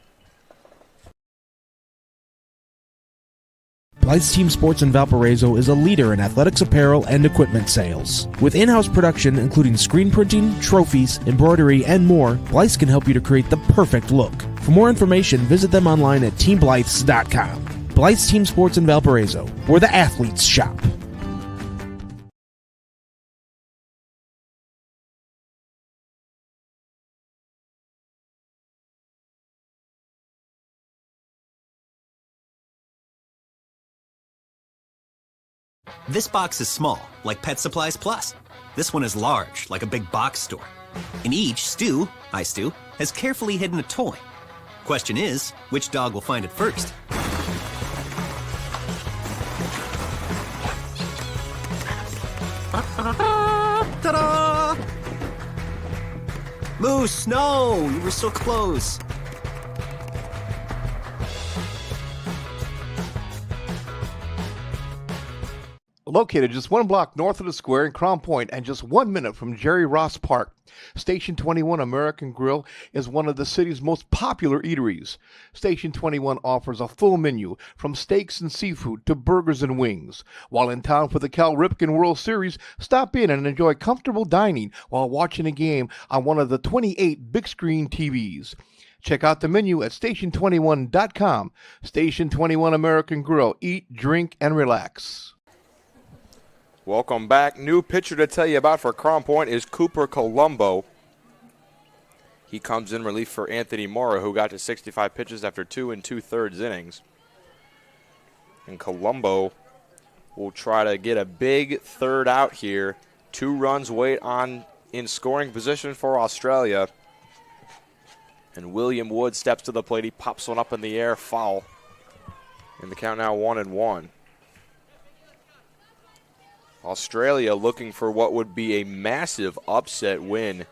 Blythe's Team Sports in Valparaiso is a leader in athletics apparel and equipment sales. With in-house production including screen printing, trophies, embroidery, and more, Blythe's can help you to create the perfect look. For more information, visit them online at teamblythes.com. Blythe's Team Sports in Valparaiso, where the athletes shop. This box is small, like Pet Supplies Plus. This one is large, like a big box store. In each, Stu, hi Stu, has carefully hidden a toy. Question is, which dog will find it first? Ta-da! Moose, no! You were so close. Located just 1 block north of the square in Crown Point and just 1 minute from Jerry Ross Park, Station 21 American Grill is one of the city's most popular eateries. Station 21 offers a full menu from steaks and seafood to burgers and wings. While in town for the Cal Ripken World Series, stop in and enjoy comfortable dining while watching a game on one of the 28 big screen TVs. Check out the menu at station21.com. Station 21 American Grill. Eat, drink, and relax. Welcome back. New pitcher to tell you about for Crown Point is Cooper Colombo. He comes in relief for Anthony Mora, who got to 65 pitches after 2 2/3 innings. And Colombo will try to get a big third out here. 2 runs wait on in scoring position for Australia. And William Wood steps to the plate. He pops one up in the air, foul. And the count now 1-1. Australia looking for what would be a massive upset win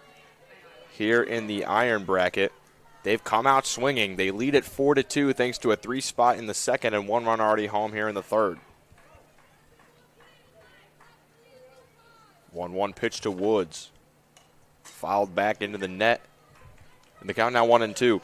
here in the iron bracket. They've come out swinging. They lead at 4-2 thanks to a 3 spot in the second and 1 run already home here in the third. 1-1 pitch to Woods. Fouled back into the net. And the count now 1-2.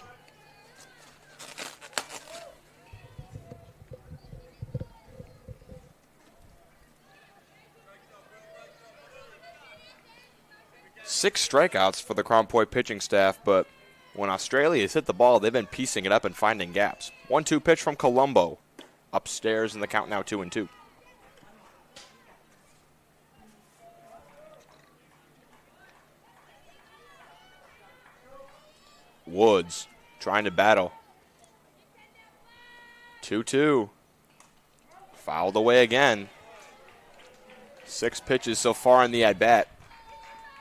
Six strikeouts for the Crown Point pitching staff, but when Australia has hit the ball, they've been piecing it up and finding gaps. 1-2 pitch from Colombo. Upstairs in the count now 2-2. Woods trying to battle. 2-2. Fouled away again. 6 pitches so far in the at-bat.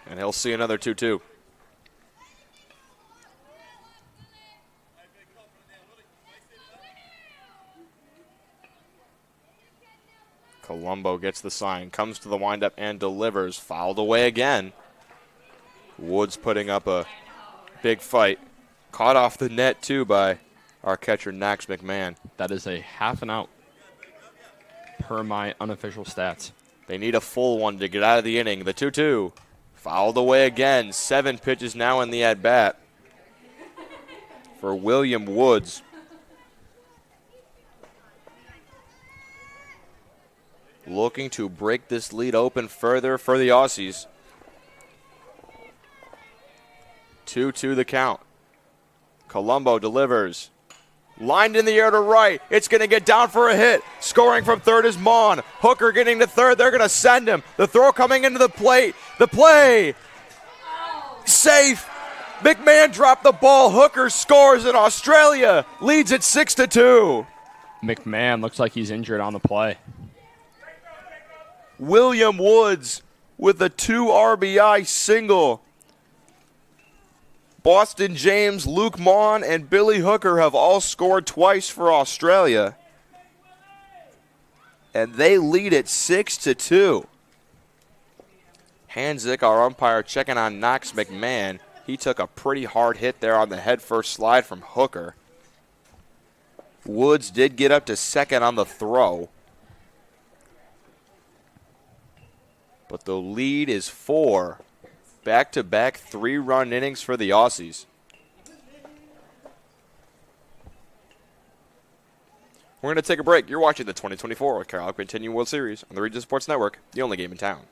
And he'll see another 2-2. Colombo gets the sign, comes to the windup and delivers. Fouled away again. Woods putting up a big fight. Caught off the net, too, by our catcher, Knox McMahon. That is a half an out per my unofficial stats. They need a full one to get out of the inning. The 2-2. Fouled away again. 7 pitches now in the at-bat for William Woods. Looking to break this lead open further for the Aussies. 2-2 the count. Colombo delivers. Lined in the air to right. It's going to get down for a hit. Scoring from third is Mon. Hooker getting to third. They're going to send him. The throw coming into the plate. The play. Safe. McMahon dropped the ball. Hooker scores, and Australia leads it 6-2. McMahon looks like he's injured on the play. William Woods with a 2 RBI single. Boston James, Luke Mon, and Billy Hooker have all scored twice for Australia. And they lead it 6-2. Hanzik, our umpire, checking on Knox McMahon. He took a pretty hard hit there on the head-first slide from Hooker. Woods did get up to second on the throw. but the lead is 4. Back-to-back 3-run innings for the Aussies. We're going to take a break. You're watching the 2024 Ripken 10U World Series on the Region Sports Network, the only game in town.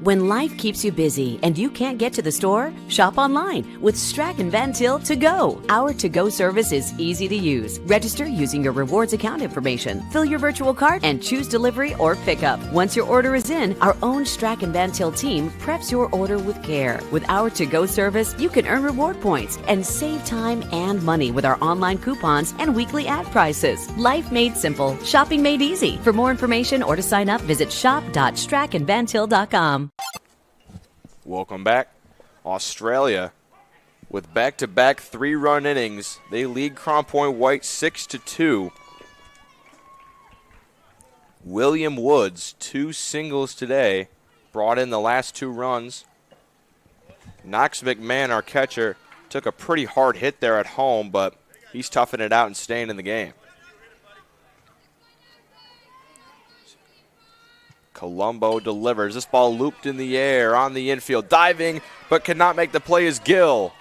When life keeps you busy and you can't get to the store, shop online with Strachan Van Til To Go. Our to-go service is easy to use. Register using your rewards account information, fill your virtual cart, and choose delivery or pickup. Once your order is in, our own Strachan Van Til team preps your order with care. With our to-go service, you can earn reward points and save time and money with our online coupons and weekly ad prices. Life made simple, shopping made easy. For more information or to sign up, visit shop.strachanvantil.com. Welcome back. Australia, with back-to-back 3-run innings, they lead Crown Point White 6-2. William Woods, 2 singles today, brought in the last 2 runs. Knox McMahon, our catcher, took a pretty hard hit there at home, but he's toughing it out and staying in the game. Colombo delivers. This ball looped in the air on the infield. Diving, but cannot make the play is Gill.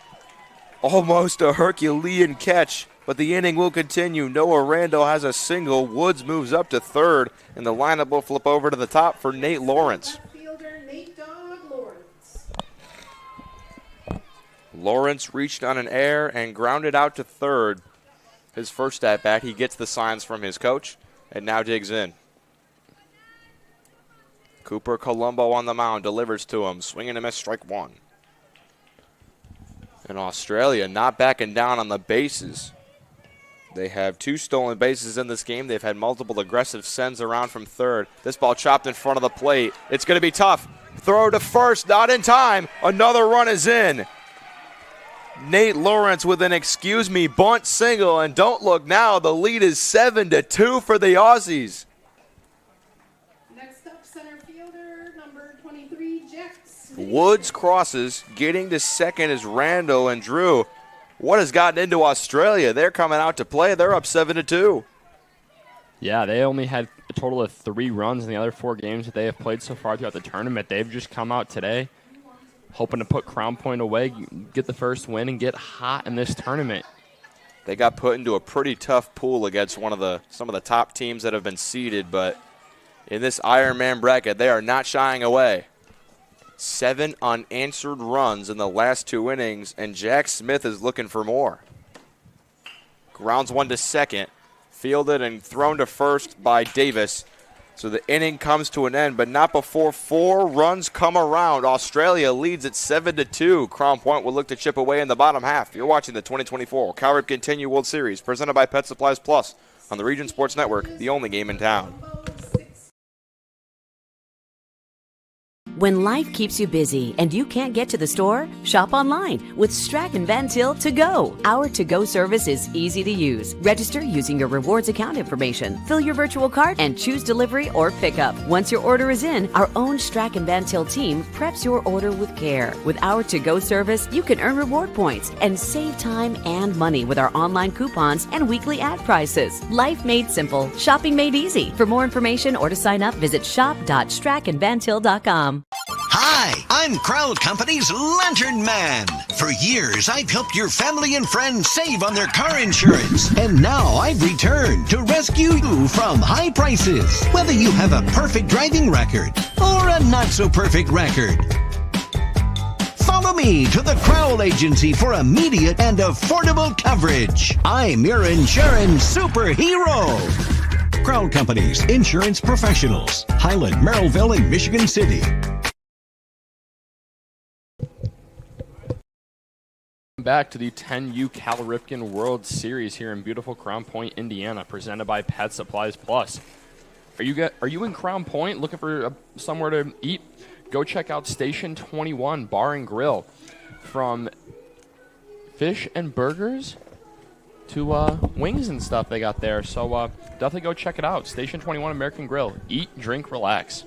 Almost a Herculean catch, but the inning will continue. Noah Randall has a single. Woods moves up to third, and the lineup will flip over to the top for Nate Lawrence. Lawrence reached on an air and grounded out to third. His first at bat, he gets the signs from his coach and now digs in. Cooper Colombo on the mound, delivers to him, swinging and miss, strike 1. And Australia not backing down on the bases. They have 2 stolen bases in this game. They've had multiple aggressive sends around from third. This ball chopped in front of the plate. It's going to be tough. Throw to first, not in time. Another run is in. Nate Lawrence with an excuse me bunt single, and don't look now, the lead is 7-2 for the Aussies. Woods crosses, getting to second is Randall and Drew. What has gotten into Australia? They're coming out to play. They're up 7-2. Yeah, they only had a total of 3 runs in the other 4 games that they have played so far throughout the tournament. They've just come out today hoping to put Crown Point away, get the first win, and get hot in this tournament. They got put into a pretty tough pool against some of the top teams that have been seeded, but in this Ironman bracket, they are not shying away. 7 unanswered runs in the last 2 innings, and Jack Smith is looking for more. Grounds 1 to second, fielded and thrown to first by Davis. So the inning comes to an end, but not before 4 runs come around. Australia leads at 7-2. Crown Point will look to chip away in the bottom half. You're watching the 2024 Ripken 10U World Series, presented by Pet Supplies Plus on the Region Sports Network, the only game in town. When life keeps you busy and you can't get to the store, shop online with Strachan Van Til To Go. Our to-go service is easy to use. Register using your rewards account information, fill your virtual cart, and choose delivery or pickup. Once your order is in, our own Strachan Van Til team preps your order with care. With our to-go service, you can earn reward points and save time and money with our online coupons and weekly ad prices. Life made simple, shopping made easy. For more information or to sign up, visit shop.strachanvantil.com. Hi, I'm Crowd Company's Lantern Man. For years, I've helped your family and friends save on their car insurance. And now I've returned to rescue you from high prices. Whether you have a perfect driving record or a not-so-perfect record. Follow me to the Crowd Agency for immediate and affordable coverage. I'm your insurance superhero. Crowd Company's insurance professionals. Highland, Merrillville, and Michigan City. Back to the 10U Cal Ripken World Series here in beautiful Crown Point, Indiana, presented by Pet Supplies Plus. Are you in Crown Point looking for somewhere to eat? Go check out Station 21 Bar and Grill. From fish and burgers to wings and stuff they got there. So definitely go check it out. Station 21 American Grill. Eat, drink, relax.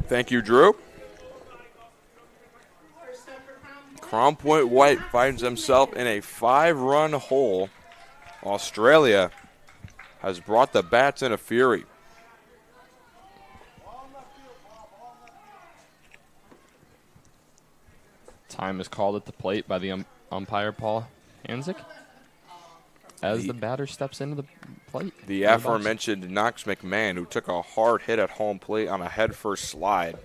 Thank you, Drew. Crown Point White finds himself in a 5-run hole Australia has brought the bats in a fury. Time is called at the plate by the umpire, Paul Hanzik, as the batter steps into the plate. The aforementioned Knox McMahon, who took a hard hit at home plate on a head-first slide.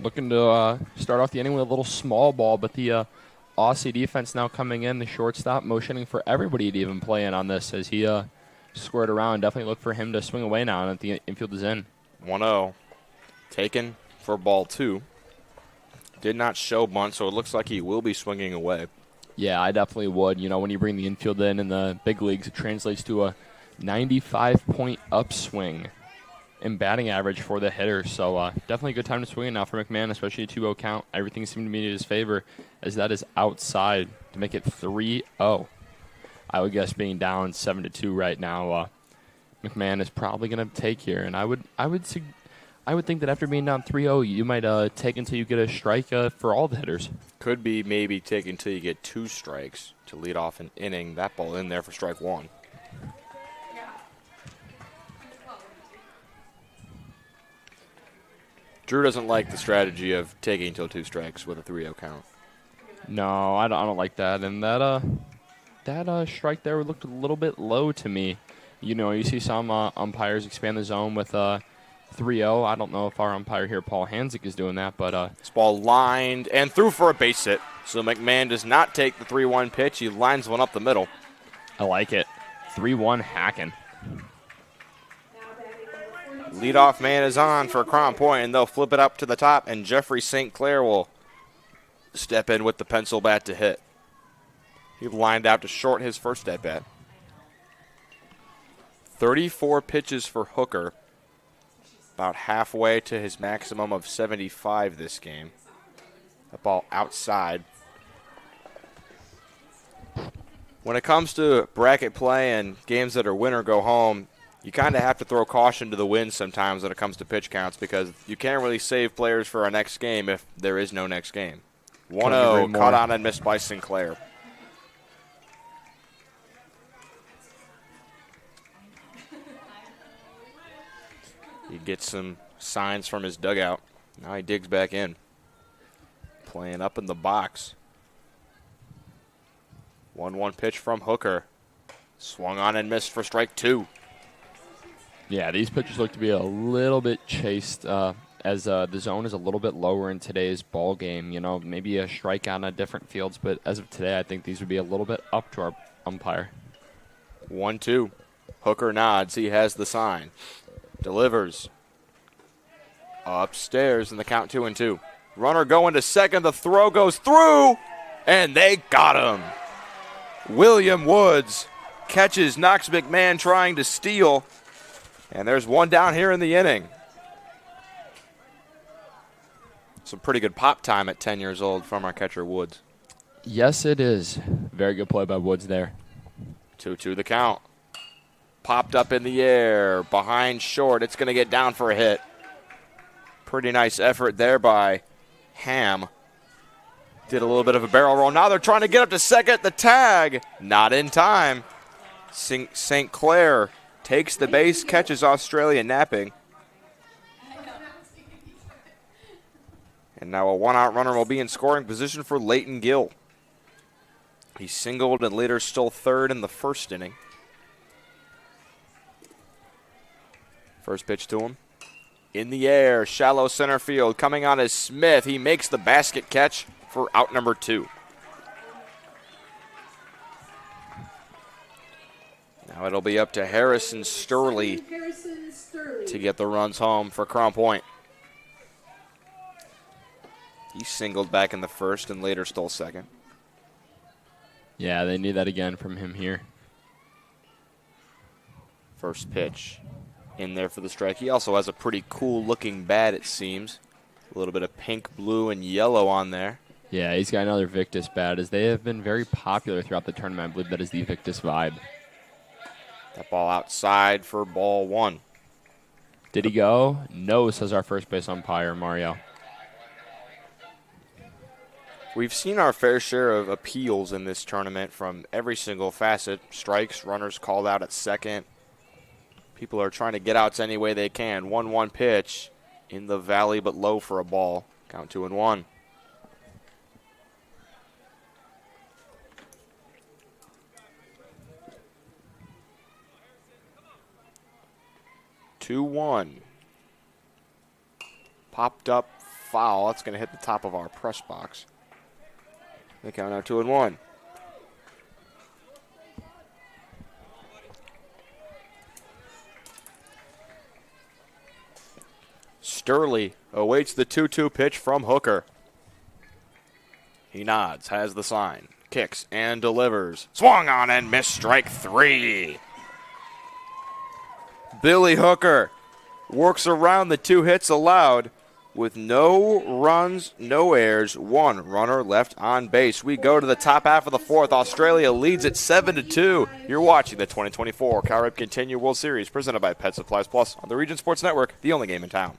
Looking to start off the inning with a little small ball, but the Aussie defense now coming in, the shortstop motioning for everybody to even play in on this as he squared around. Definitely look for him to swing away now, and the infield is in. 1-0. Taken for ball 2. Did not show bunt, so it looks like he will be swinging away. Yeah, I definitely would. You know, when you bring the infield in the big leagues, it translates to a 95-point upswing in batting average for the hitter. So definitely a good time to swing it now for McMahon, especially a 2-0 count. Everything seemed to be in his favor as that is outside to make it 3-0. I would guess being down 7-2 right now, McMahon is probably going to take here. And I would think that after being down 3-0, you might take until you get a strike for all the hitters. Could be maybe take until you get 2 strikes to lead off an inning. That ball in there for strike 1. Drew doesn't like the strategy of taking until 2 strikes with a 3-0 count. No, I don't like that. And that strike there looked a little bit low to me. You know, you see some umpires expand the zone with 3-0. I don't know if our umpire here, Paul Hanzik, is doing that, but this ball lined and threw for a base hit. So McMahon does not take the 3-1 pitch. He lines one up the middle. I like it. 3-1 hacking. Leadoff man is on for Crown Point, and they'll flip it up to the top, and Jeffrey St. Clair will step in with the pencil bat to hit. He lined out to short his first at bat. 34 pitches for Hooker. About halfway to his maximum of 75 this game. The ball outside. When it comes to bracket play and games that are win or go home, you kind of have to throw caution to the wind sometimes when it comes to pitch counts because you can't really save players for our next game if there is no next game. 1-0, caught on and missed by Sinclair. He gets some signs from his dugout. Now he digs back in. Playing up in the box. 1-1 pitch from Hooker. Swung on and missed for strike 2. Yeah, these pitches look to be a little bit chased as the zone is a little bit lower in today's ball game. You know, maybe a strike on a different fields, but as of today, I think these would be a little bit up to our umpire. 1-2. Hooker nods. He has the sign. Delivers. Upstairs in the count 2-2. Runner going to second. The throw goes through, and they got him. William Woods catches Knox McMahon trying to steal. And there's one down here in the inning. Some pretty good pop time at 10 years old from our catcher, Woods. Yes, it is. Very good play by Woods there. 2-2 the count. Popped up in the air, behind short. It's going to get down for a hit. Pretty nice effort there by Ham. Did a little bit of a barrel roll. Now they're trying to get up to second. The tag, not in time. St. Clair takes the base, catches Australia napping. And now a one-out runner will be in scoring position for Leighton Gill. He singled and later stole third in the first inning. First pitch to him. In the air, shallow center field. Coming on is Smith. He makes the basket catch for out number 2. Now it'll be up to Harrison Sturley to get the runs home for Crown Point. He singled back in the first and later stole second. Yeah, they need that again from him here. First pitch in there for the strike. He also has a pretty cool looking bat, it seems. A little bit of pink, blue, and yellow on there. Yeah, he's got another Victus bat, as they have been very popular throughout the tournament. I believe that is the Victus vibe. That ball outside for ball 1. Did he go? No, says our first base umpire, Mario. We've seen our fair share of appeals in this tournament from every single facet. Strikes, runners called out at second. People are trying to get outs any way they can. 1-1 pitch in the valley but low for a ball. Count 2-1. Popped up foul. That's going to hit the top of our press box. They count now 2-1. Sturley awaits the 2-2 pitch from Hooker. He nods, has the sign, kicks and delivers. Swung on and missed, strike 3. Billy Hooker works around the 2 hits allowed with no runs, no errors, 1 runner left on base. We go to the top half of the 4th. Australia leads it 7-2. You're watching the 2024 Cal Ripken 10U World Series presented by Pet Supplies Plus on the Region Sports Network, the only game in town.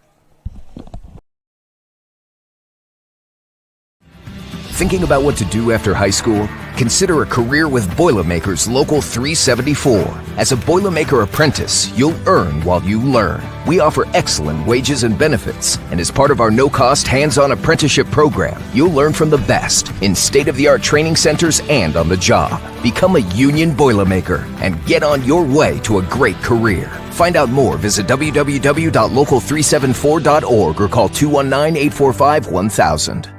Thinking about what to do after high school? Consider a career with Boilermakers Local 374. As a Boilermaker apprentice, you'll earn while you learn. We offer excellent wages and benefits, and as part of our no-cost hands-on apprenticeship program, you'll learn from the best in state-of-the-art training centers and on the job. Become a union Boilermaker and get on your way to a great career. Find out more, visit www.local374.org or call 219-845-1000.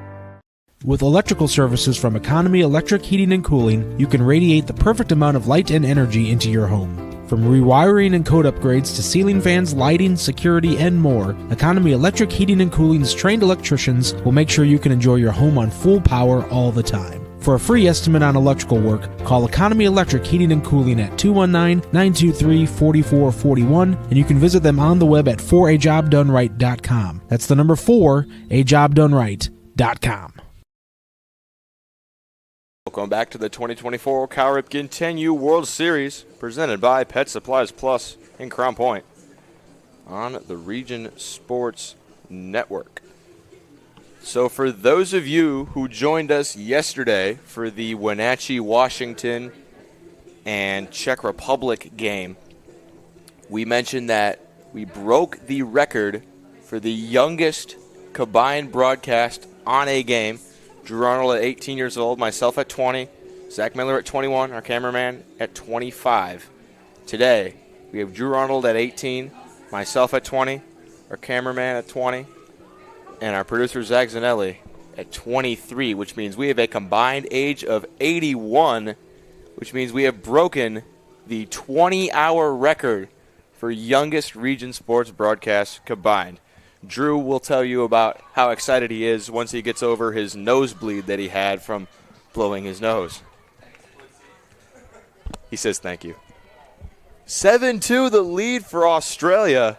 With electrical services from Economy Electric Heating and Cooling, you can radiate the perfect amount of light and energy into your home. From rewiring and code upgrades to ceiling fans, lighting, security, and more, Economy Electric Heating and Cooling's trained electricians will make sure you can enjoy your home on full power all the time. For a free estimate on electrical work, call Economy Electric Heating and Cooling at 219-923-4441, and you can visit them on the web at 4ajobdoneright.com. That's the number 4ajobdoneright.com. Welcome back to the 2024 Cal Ripken 10U World Series, presented by Pet Supplies Plus in Crown Point on the Region Sports Network. So for those of you who joined us yesterday for the Wenatchee, Washington, and Czech Republic game, we mentioned that we broke the record for the youngest combined broadcast on a game. Drew Arnold at 18 years old, myself at 20, Zach Miller at 21, our cameraman at 25. Today, we have Drew Arnold at 18, myself at 20, our cameraman at 20, and our producer Zach Zanelli at 23, which means we have a combined age of 81, which means we have broken the 20-hour record for youngest region sports broadcasts combined. Drew will tell you about how excited he is once he gets over his nosebleed that he had from blowing his nose. He says thank you. 7-2 the lead for Australia.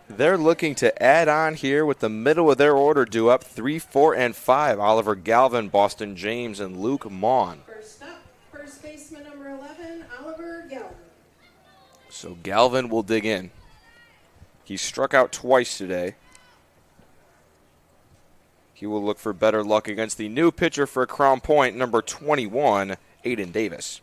They're looking to add on here with the middle of their order due up 3, 4, and 5. Oliver Galvin, Boston James, and Luke Mon. First up, first baseman number 11, Oliver Galvin. So Galvin will dig in. He struck out twice today. He will look for better luck against the new pitcher for Crown Point, number 21, Aiden Davis.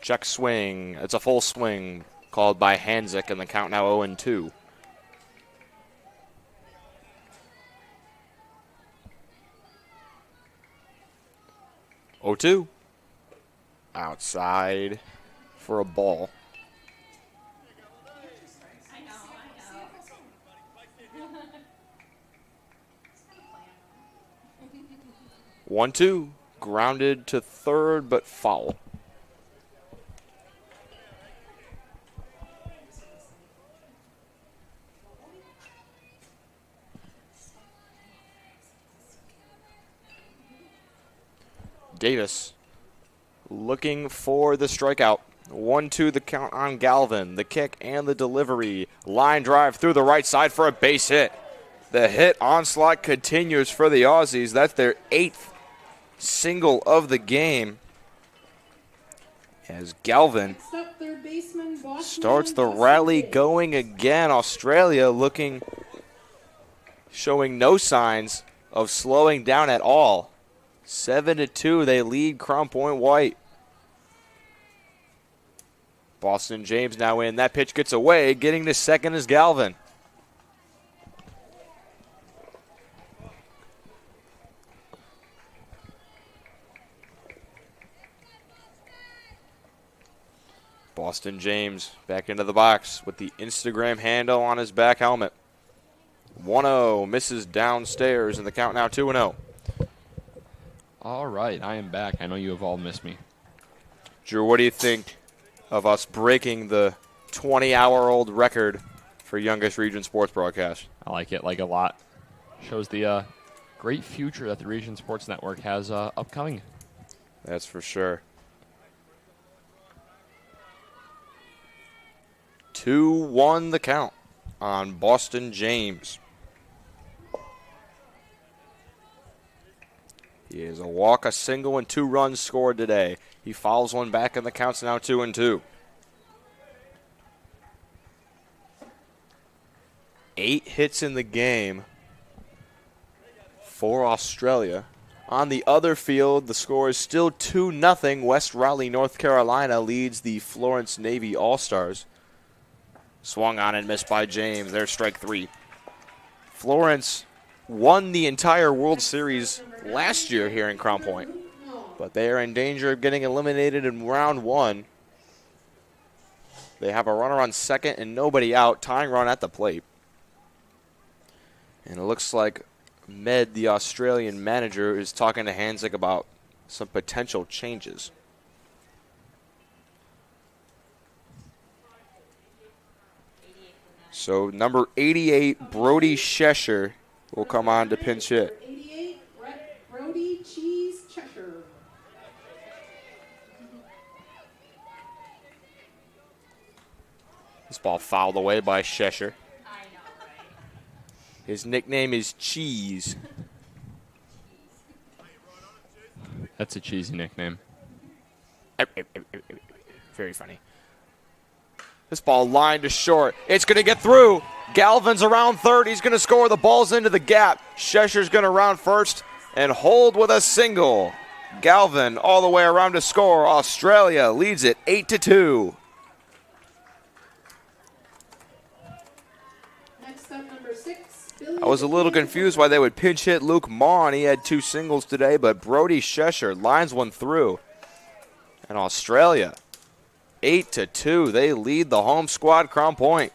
Check swing. It's a full swing called by Hanzik, and the count now 0-2. Oh-2. Outside for a ball. One, two, grounded to third, but foul. Davis looking for the strikeout. 1-2 the count on Galvin. The kick and the delivery. Line drive through the right side for a base hit. The hit onslaught continues for the Aussies. That's their 8th single of the game. As Galvin baseman, Boston. Starts the rally going again. Australia showing no signs of slowing down at all. 7-2, they lead Crown Point White. Boston James now in. That pitch gets away. Getting to second is Galvin. Boston James back into the box with the Instagram handle on his back helmet. 1-0, misses downstairs, and the count now 2-0. All right, I am back. I know you have all missed me. Drew, what do you think of us breaking the 20-hour-old record for youngest region sports broadcast? I like it a lot. Shows the great future that the Region Sports Network has upcoming. That's for sure. 2-1 the count on Boston James. He is a walk, a single, and 2 runs scored today. He fouls one back, and the count's now 2-2. 8 hits in the game for Australia. On the other field, the score is still 2-0. West Raleigh, North Carolina leads the Florence Navy All-Stars. Swung on and missed by James. There's strike 3. Florence won the entire World Series last year here in Crown Point, but they are in danger of getting eliminated in round 1. They have a runner on second and nobody out, tying run at the plate. And it looks like Med, the Australian manager, is talking to Hanzik about some potential changes. So number 88, Brody Shesher, will come on to pinch hit. 88, Brody Cheese Cheshire. This ball fouled away by Shesher. His nickname is Cheese. That's a cheesy nickname. Very funny. This ball lined to short. It's going to get through. Galvin's around third. He's going to score. The ball's into the gap. Shesher's going to round first and hold with a single. Galvin all the way around to score. Australia leads it 8-2. Next up, number 6, Billy. I was a little confused why they would pinch hit Luke Maughan. He had 2 singles today, but Brody Shesher lines one through. And Australia 8-2. They lead the home squad, Crown Point.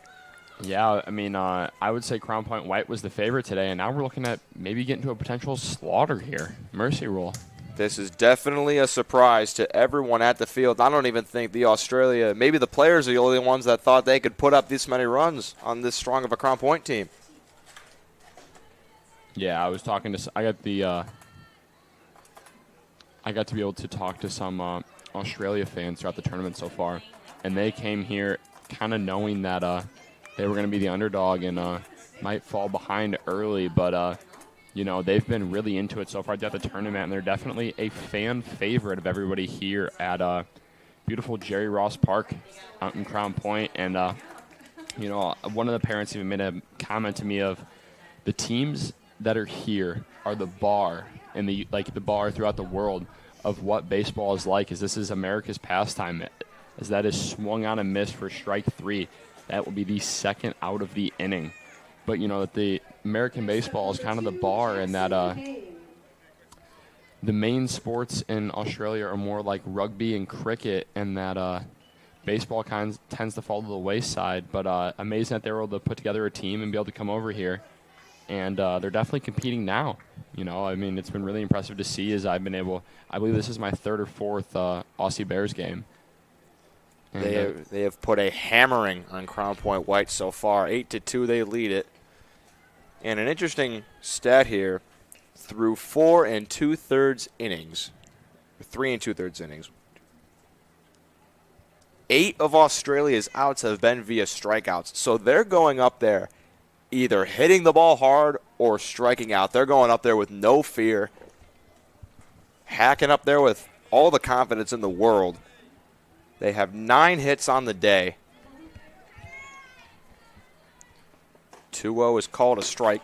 Yeah, I mean, I would say Crown Point White was the favorite today, and now we're looking at maybe getting to a potential slaughter here. Mercy rule. This is definitely a surprise to everyone at the field. I don't even think maybe the players are the only ones that thought they could put up this many runs on this strong of a Crown Point team. Yeah, I got to be able to talk to some Australia fans throughout the tournament so far, and they came here kind of knowing that they were going to be the underdog and might fall behind early, but they've been really into it so far throughout the tournament, and they're definitely a fan favorite of everybody here at beautiful Jerry Ross Park out in Crown Point. And one of the parents even made a comment to me of the teams that are here are the bar and the bar throughout the world of what baseball is like, as this is America's pastime, as that is swung on and missed for strike 3. That will be the second out of the inning. But, the American baseball is kind of the bar, and that the main sports in Australia are more like rugby and cricket, and that baseball tends to fall to the wayside. But amazing that they were able to put together a team and be able to come over here. And they're definitely competing now. It's been really impressive to see as I believe this is my 3rd or 4th Aussie Bears game. And they have put a hammering on Crown Point White so far. 8-2, they lead it. And an interesting stat here, through 4 2/3 innings, 3 2/3 innings, 8 of Australia's outs have been via strikeouts. So they're going up there either hitting the ball hard or striking out. They're going up there with no fear, hacking up there with all the confidence in the world. They have 9 hits on the day. 2-0 is called a strike.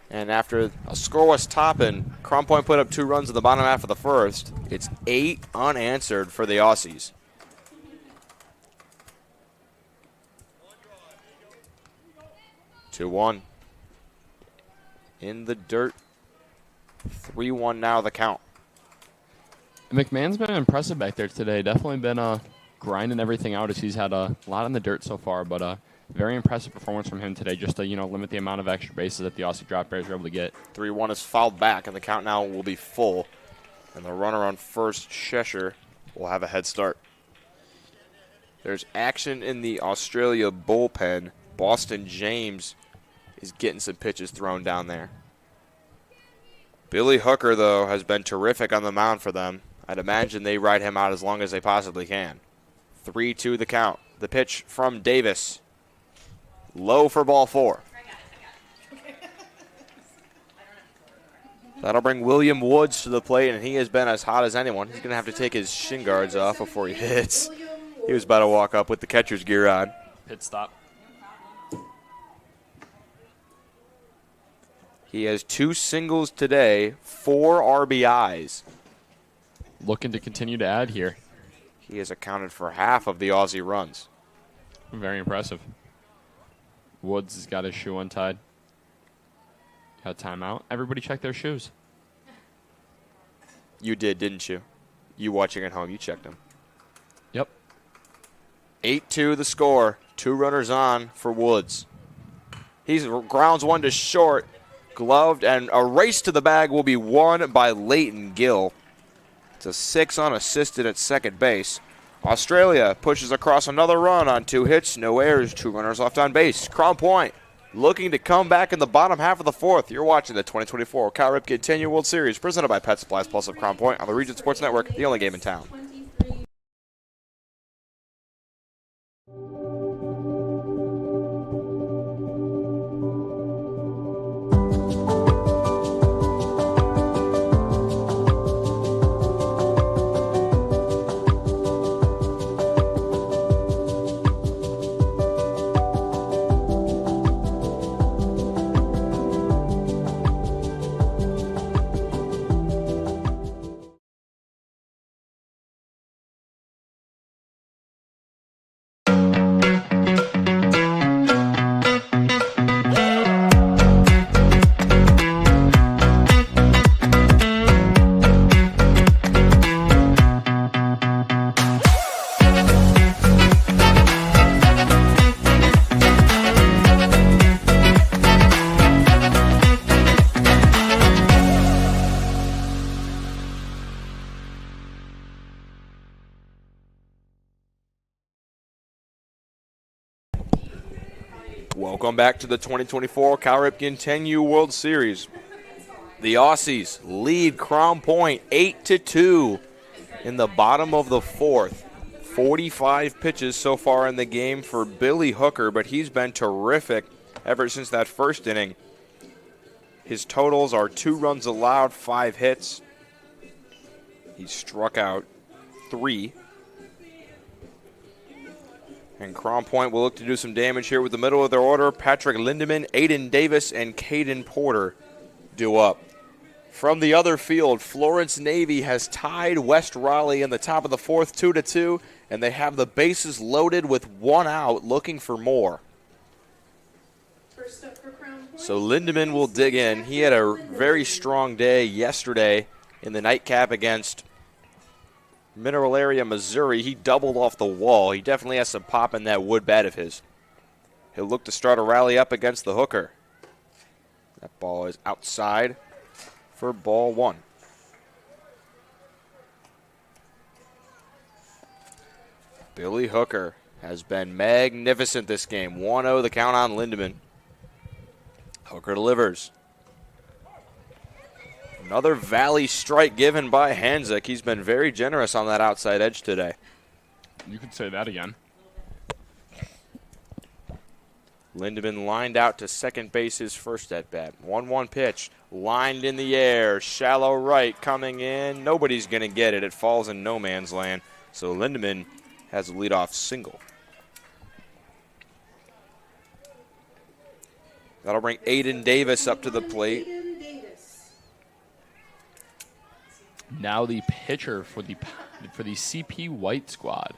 And after a scoreless top, and Crown Point put up 2 runs in the bottom half of the first, it's 8 unanswered for the Aussies. Two-one. In the dirt. 3-1 now the count. McMahon's been impressive back there today. Definitely been grinding everything out as he's had a lot in the dirt so far, but very impressive performance from him today just to, limit the amount of extra bases that the Aussie drop bears were able to get. 3-1 is fouled back, and the count now will be full. And the runner on first, Cheshire, will have a head start. There's action in the Australia bullpen. Boston James is getting some pitches thrown down there. Billy Hooker, though, has been terrific on the mound for them. I'd imagine they ride him out as long as they possibly can. 3-2 the count. The pitch from Davis. Low for ball 4. That'll bring William Woods to the plate, and he has been as hot as anyone. He's going to have to take his shin guards off before he hits. He was about to walk up with the catcher's gear on. Pit stop. He has 2 singles today, 4 RBIs. Looking to continue to add here. He has accounted for half of the Aussie runs. Very impressive. Woods has got his shoe untied. Got a timeout. Everybody check their shoes. You did, didn't you? You watching at home, you checked them. Yep. 8-2 the score. 2 runners on for Woods. He's grounds 1 to short. Gloved, and a race to the bag will be won by Leighton Gill. It's a 6 unassisted at second base. Australia pushes across another run on 2 hits, no errors, 2 runners left on base. Crown Point looking to come back in the bottom half of the 4th. You're watching the 2024 Cal Ripken 10U World Series presented by Pet Supplies Plus of Crown Point on the Region Sports Network, the only game in town. Welcome back to the 2024 Cal Ripken 10U World Series. The Aussies lead Crown Point 8-2 in the bottom of the 4th. 45 pitches so far in the game for Billy Hooker, but he's been terrific ever since that first inning. His totals are 2 runs allowed, 5 hits. He struck out 3. And Crown Point will look to do some damage here with the middle of their order. Patrick Lindemann, Aiden Davis, and Caden Porter due up. From the other field, Florence Navy has tied West Raleigh in the top of the 4th, 2-2, and they have the bases loaded with 1 out, looking for more. First up for Crown Point. So Lindemann will dig in. He had a very strong day yesterday in the nightcap against Mineral Area, Missouri. He doubled off the wall. He definitely has some pop in that wood bat of his. He'll look to start a rally up against the Hooker. That ball is outside for ball 1. Billy Hooker has been magnificent this game. 1-0 the count on Lindemann. Hooker delivers. Another valley strike given by Hanzik. He's been very generous on that outside edge today. You could say that again. Lindemann lined out to second base his first at bat. 1-1 pitch. Lined in the air. Shallow right coming in. Nobody's going to get it. It falls in no man's land. So Lindemann has a leadoff single. That'll bring Aiden Davis up to the plate. Now the pitcher for the CP White squad,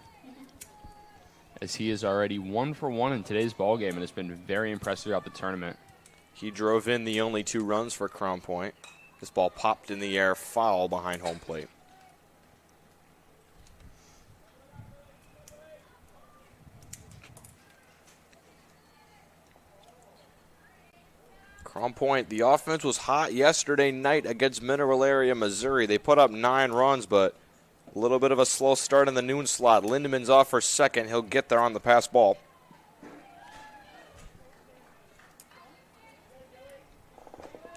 as he is already 1 for 1 in today's ball game and has been very impressive throughout the tournament. He drove in the only 2 runs for Crown Point. This ball popped in the air, foul behind home plate. Crown Point, the offense was hot yesterday night against Mineral Area, Missouri. They put up 9 runs, but a little bit of a slow start in the noon slot. Lindemann's off for second. He'll get there on the pass ball.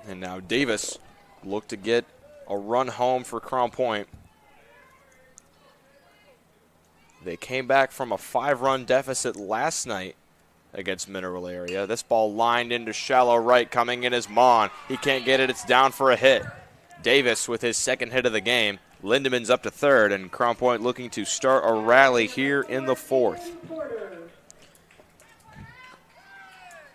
And now Davis looked to get a run home for Crown Point. They came back from a 5-run deficit last night against Mineral Area. This ball lined into shallow right, coming in is Mon. He can't get it. It's down for a hit. Davis with his second hit of the game. Lindemann's up to third, and Crown Point looking to start a rally here in the 4th.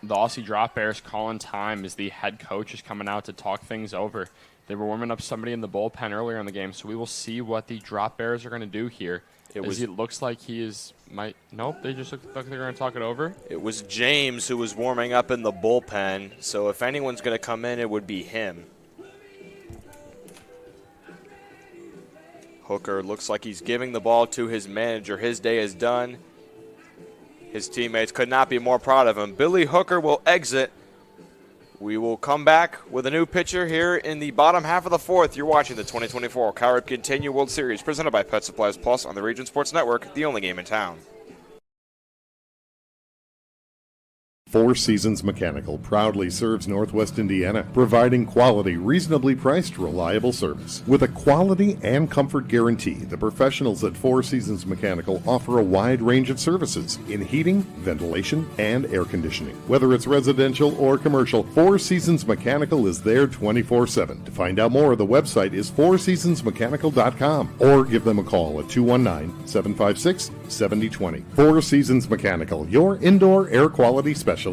The Aussie Drop Bears calling time as the head coach is coming out to talk things over. They were warming up somebody in the bullpen earlier in the game, so we will see what the Drop Bears are going to do here. It looks like he is nope, they just look like they're going to talk it over. It was James who was warming up in the bullpen, so if anyone's going to come in, it would be him. Hooker looks like he's giving the ball to his manager. His day is done. His teammates could not be more proud of him. Billy Hooker will exit. We will come back with a new pitcher here in the bottom half of the 4th. You're watching the 2024 Cal Ripken 10U World Series presented by Pet Supplies Plus on the Region Sports Network, the only game in town. Four Seasons Mechanical proudly serves Northwest Indiana, providing quality, reasonably priced, reliable service. With a quality and comfort guarantee, the professionals at Four Seasons Mechanical offer a wide range of services in heating, ventilation, and air conditioning. Whether it's residential or commercial, Four Seasons Mechanical is there 24/7. To find out more, the website is fourseasonsmechanical.com or give them a call at 219-756-7020. Four Seasons Mechanical, your indoor air quality specialist.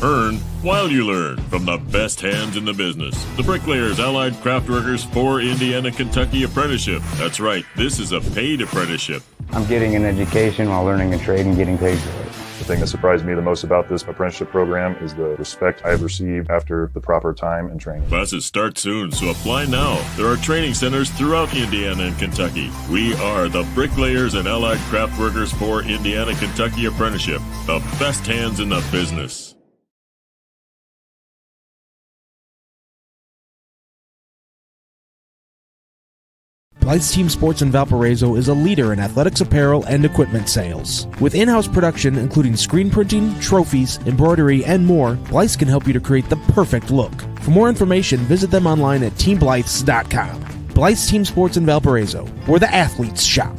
Earn while you learn from the best hands in the business. The Bricklayers Allied Craftworkers for Indiana, Kentucky Apprenticeship. That's right, this is a paid apprenticeship. I'm getting an education while learning a trade and getting paid for it. The thing that surprised me the most about this apprenticeship program is the respect I've received after the proper time and training. Classes start soon, so apply now. There are training centers throughout Indiana and Kentucky. We are the Bricklayers and Allied Craftworkers for Indiana, Kentucky Apprenticeship. The best hands in the business. Blythe's Team Sports in Valparaiso is a leader in athletics apparel and equipment sales. With in-house production including screen printing, trophies, embroidery, and more, Blythe's can help you to create the perfect look. For more information, visit them online at teamblythes.com. Blythe's Team Sports in Valparaiso, where the athletes shop.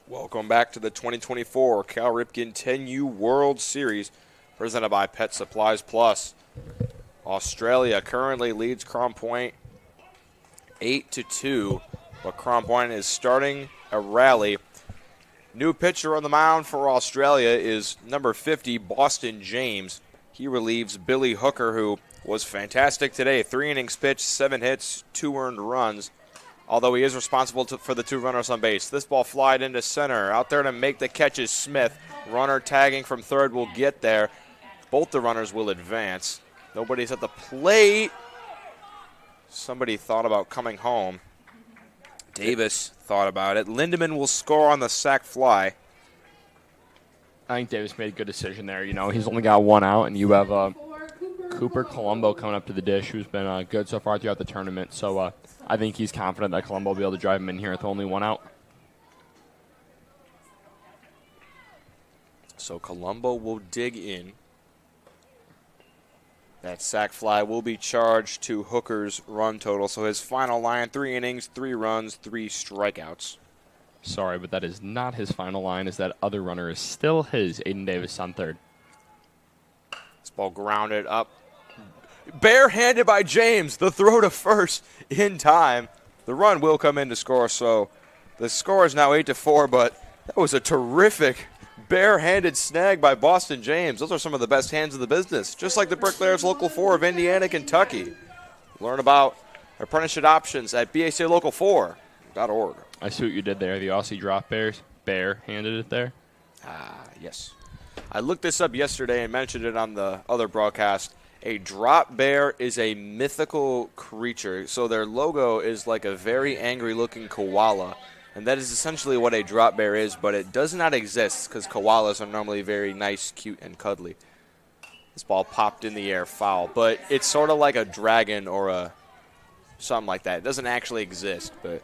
Welcome back to the 2024 Cal Ripken 10U World Series presented by Pet Supplies Plus. Australia currently leads Crown Point 8-2, but Crown Point is starting a rally. New pitcher on the mound for Australia is number 50, Boston James. He relieves Billy Hooker, who was fantastic today. 3 innings pitched, 7 hits, 2 earned runs. Although he is responsible for the 2 runners on base. This ball flied into center. Out there to make the catch is Smith. Runner tagging from third will get there. Both the runners will advance. Nobody's at the plate. Somebody thought about coming home. Davis thought about it. Lindemann will score on the sac fly. I think Davis made a good decision there. You know, he's only got 1 out, and you have Cooper Colombo coming up to the dish, who's been good so far throughout the tournament. So I think he's confident that Colombo will be able to drive him in here with only 1 out. So Colombo will dig in. That sac fly will be charged to Hooker's run total. So his final line, 3 innings, 3 runs, 3 strikeouts. Sorry, but that is not his final line, as that other runner is still his, Aiden Davis on third. This ball grounded up. Barehanded by James. The throw to first in time. The run will come in to score, so the score is now 8-4, but that was a terrific barehanded snag by Boston James. Those are some of the best hands in the business, just like the Bricklayers Local 4 of Indiana, Kentucky. Learn about apprenticeship options at baclocal4.org. I see what you did there. The Aussie drop bears, bare-handed it there. Yes. I looked this up yesterday and mentioned it on the other broadcast. A drop bear is a mythical creature. So their logo is like a very angry-looking koala. And that is essentially what a drop bear is, but it does not exist because koalas are normally very nice, cute, and cuddly. This ball popped in the air, foul. But it's sort of like a dragon or a something like that. It doesn't actually exist, but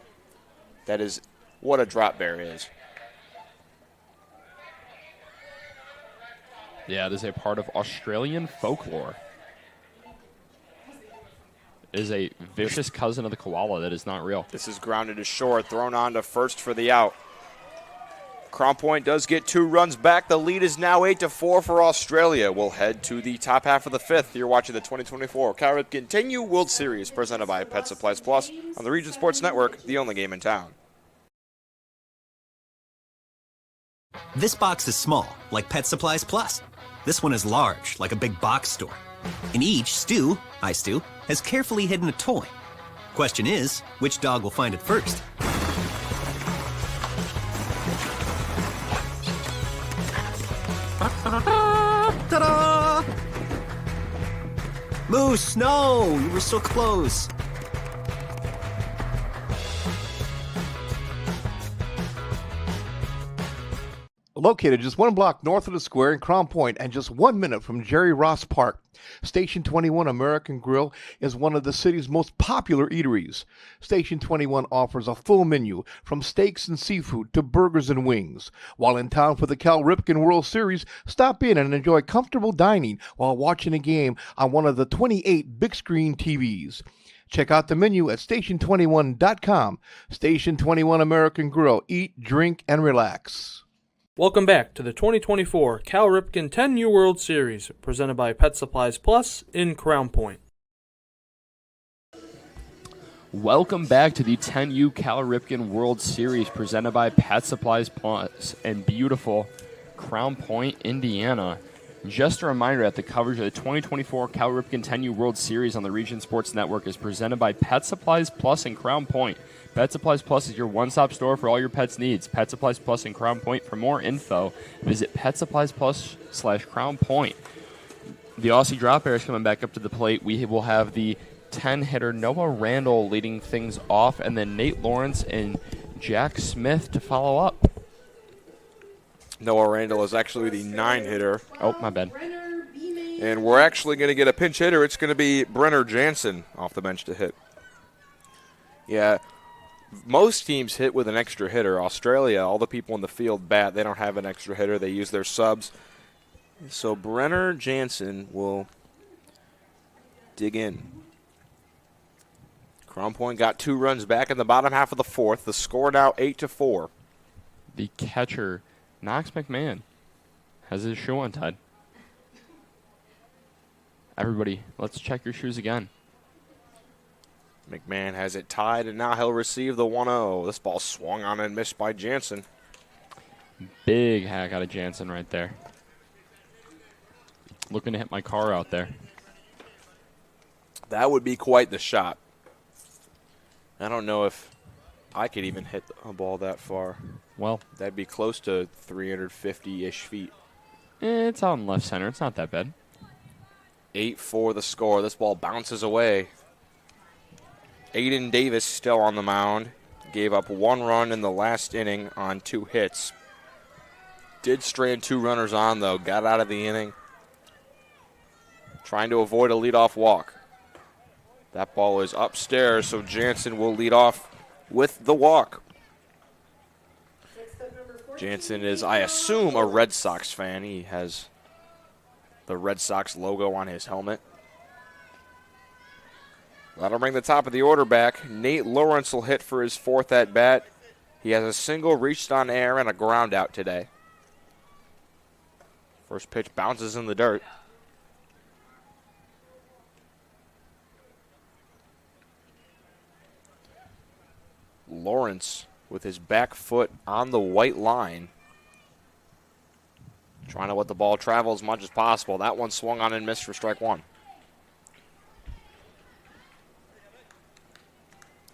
that is what a drop bear is. Yeah, it is a part of Australian folklore. It is a vicious cousin of the koala that is not real. This is grounded to short, thrown on to first for the out. Crown Point does get 2 runs back. The lead is now 8-4 for Australia. We'll head to the top half of the 5th. You're watching the 2024 Cal Ripken 10U World Series presented by Pet Supplies Plus on the Region Sports Network, the only game in town. This box is small, like Pet Supplies Plus. This one is large, like a big box store. In each, Stu, hi Stu, has carefully hidden a toy. Question is, which dog will find it first? Ta-da! Moose, no! You were so close. Located just 1 block north of the square in Crown Point and just 1 minute from Jerry Ross Park, Station 21 American Grill is one of the city's most popular eateries. Station 21 offers a full menu from steaks and seafood to burgers and wings. While in town for the Cal Ripken World Series, stop in and enjoy comfortable dining while watching a game on one of the 28 big screen TVs. Check out the menu at station21.com. Station 21 American Grill. Eat, drink, and relax. Welcome back to the 2024 Cal Ripken 10U World Series, presented by Pet Supplies Plus in Crown Point. Welcome back to the 10U Cal Ripken World Series, presented by Pet Supplies Plus in beautiful Crown Point, Indiana. Just a reminder that the coverage of the 2024 Cal Ripken 10U World Series on the Region Sports Network is presented by Pet Supplies Plus in Crown Point. Pet Supplies Plus is your one-stop store for all your pets' needs. Pet Supplies Plus in Crown Point. For more info, visit PetSuppliesPlus/Crown Point. The Aussie drop bear is coming back up to the plate. We will have the 10-hitter Noah Randall leading things off, and then Nate Lawrence and Jack Smith to follow up. Noah Randall is actually the 9-hitter. Oh, my bad. And we're actually going to get a pinch hitter. It's going to be Brenner Jansen off the bench to hit. Yeah. Most teams hit with an extra hitter. Australia, all the people in the field bat. They don't have an extra hitter. They use their subs. So Brenner Jansen will dig in. Crown Point got 2 runs back in the bottom half of the 4th. The score now 8-4. The catcher, Knox McMahon, has his shoe untied. Everybody, let's check your shoes again. McMahon has it tied, and now he'll receive the 1-0. This ball swung on and missed by Jansen. Big hack out of Jansen right there. Looking to hit my car out there. That would be quite the shot. I don't know if I could even hit a ball that far. Well, that'd be close to 350-ish feet. It's out in left center. It's not that bad. 8-4 the score. This ball bounces away. Aiden Davis still on the mound. Gave up 1 run in the last inning on 2 hits. Did strand 2 runners on, though. Got out of the inning. Trying to avoid a leadoff walk. That ball is upstairs, so Jansen will lead off with the walk. Jansen is, I assume, a Red Sox fan. He has the Red Sox logo on his helmet. That'll bring the top of the order back. Nate Lawrence will hit for his 4th at-bat. He has a single reached on air and a ground out today. First pitch bounces in the dirt. Lawrence with his back foot on the white line. Trying to let the ball travel as much as possible. That one swung on and missed for strike one.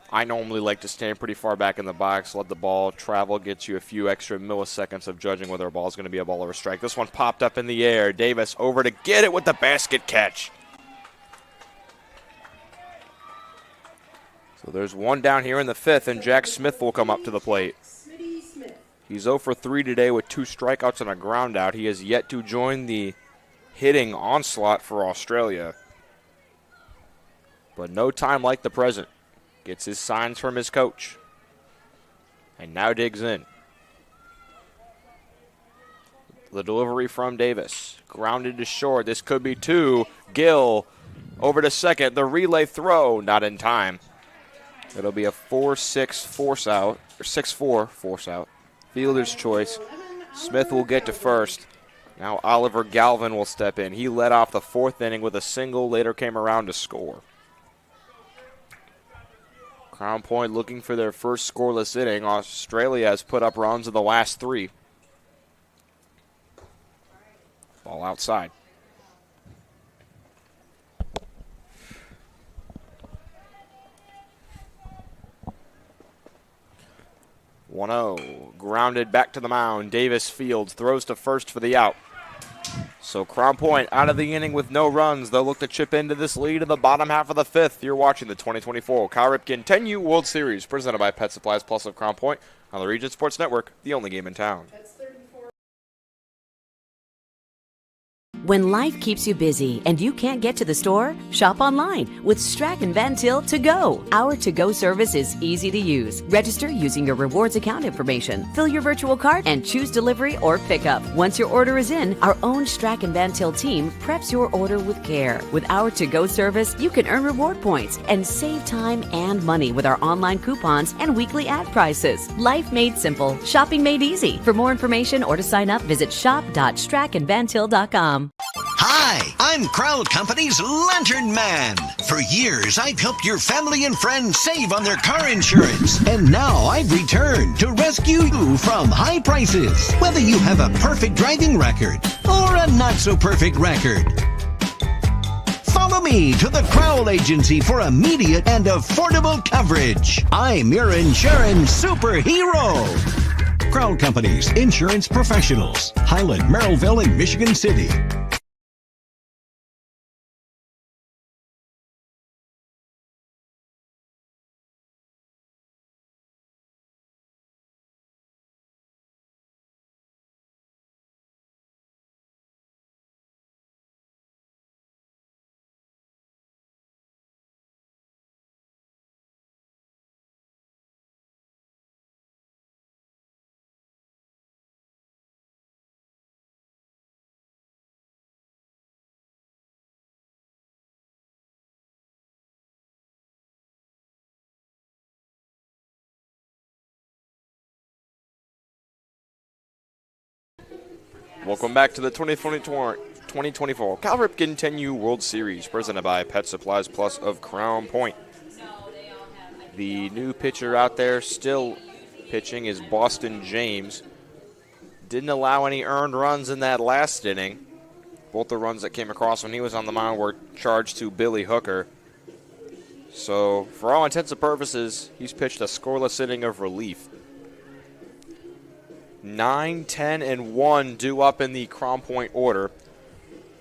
I normally like to stand pretty far back in the box, let the ball travel, gets you a few extra milliseconds of judging whether a ball is going to be a ball or a strike. This one popped up in the air. Davis over to get it with the basket catch. So there's one down here in the fifth, and Jack Smith will come up to the plate. He's 0 for 3 today with 2 strikeouts and a ground out. He has yet to join the hitting onslaught for Australia. But no time like the present. Gets his signs from his coach. And now digs in. The delivery from Davis. Grounded to short. This could be 2. Gill over to second. The relay throw. Not in time. It'll be a 4-6 force out. Or 6-4 force out. Fielder's choice. Smith will get to first. Now Oliver Galvin will step in. He led off the 4th inning with a single. Later came around to score. Crown Point looking for their first scoreless inning. Australia has put up runs in the last 3. Ball outside. Grounded back to the mound. Davis fields, throws to first for the out. So Crown Point out of the inning with no runs. They'll look to chip into this lead in the bottom half of the 5th. You're watching the 2024 Cal Ripken 10U World Series presented by Pet Supplies Plus of Crown Point on the Region Sports Network, the only game in town. When life keeps you busy and you can't get to the store, shop online with Strachan Van Til To Go. Our to-go service is easy to use. Register using your rewards account information, fill your virtual cart, and choose delivery or pickup. Once your order is in, our own Strachan Van Til team preps your order with care. With our to-go service, you can earn reward points and save time and money with our online coupons and weekly ad prices. Life made simple, shopping made easy. For more information or to sign up, visit shop.strachanvantil.com. Hi, I'm Crowd Company's Lantern Man. For years, I've helped your family and friends save on their car insurance. And now I've returned to rescue you from high prices. Whether you have a perfect driving record or a not-so-perfect record. Follow me to the Crowd Agency for immediate and affordable coverage. I'm your insurance superhero. Crowd Company's insurance professionals. Highland, Merrillville, and Michigan City. Welcome back to the 2024 Cal Ripken 10U World Series presented by Pet Supplies Plus of Crown Point. The new pitcher out there still pitching is Boston James. Didn't allow any earned runs in that last inning. Both the runs that came across when he was on the mound were charged to Billy Hooker. So, for all intents and purposes, he's pitched a scoreless inning of relief. 9, 10, and 1 due up in the Crown Point order.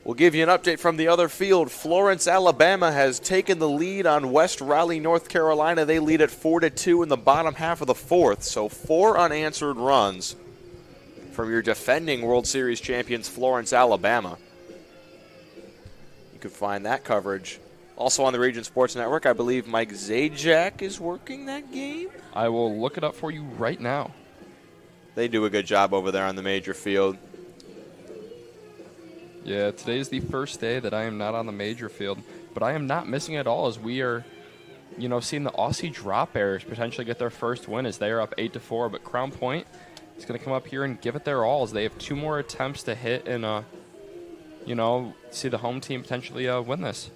We'll give you an update from the other field. Florence, Alabama has taken the lead on West Raleigh, North Carolina. They lead at 4-2 in the bottom half of the 4th. So 4 unanswered runs from your defending World Series champions, Florence, Alabama. You can find that coverage also on the Region Sports Network. I believe Mike Zajac is working that game. I will look it up for you right now. They do a good job over there on the major field. Yeah, today's the first day that I am not on the major field, but I am not missing at all as we are seeing the Aussie drop bearers potentially get their first win as they are up 8-4. But Crown Point is going to come up here and give it their all as they have 2 more attempts to hit and, see the home team potentially win this.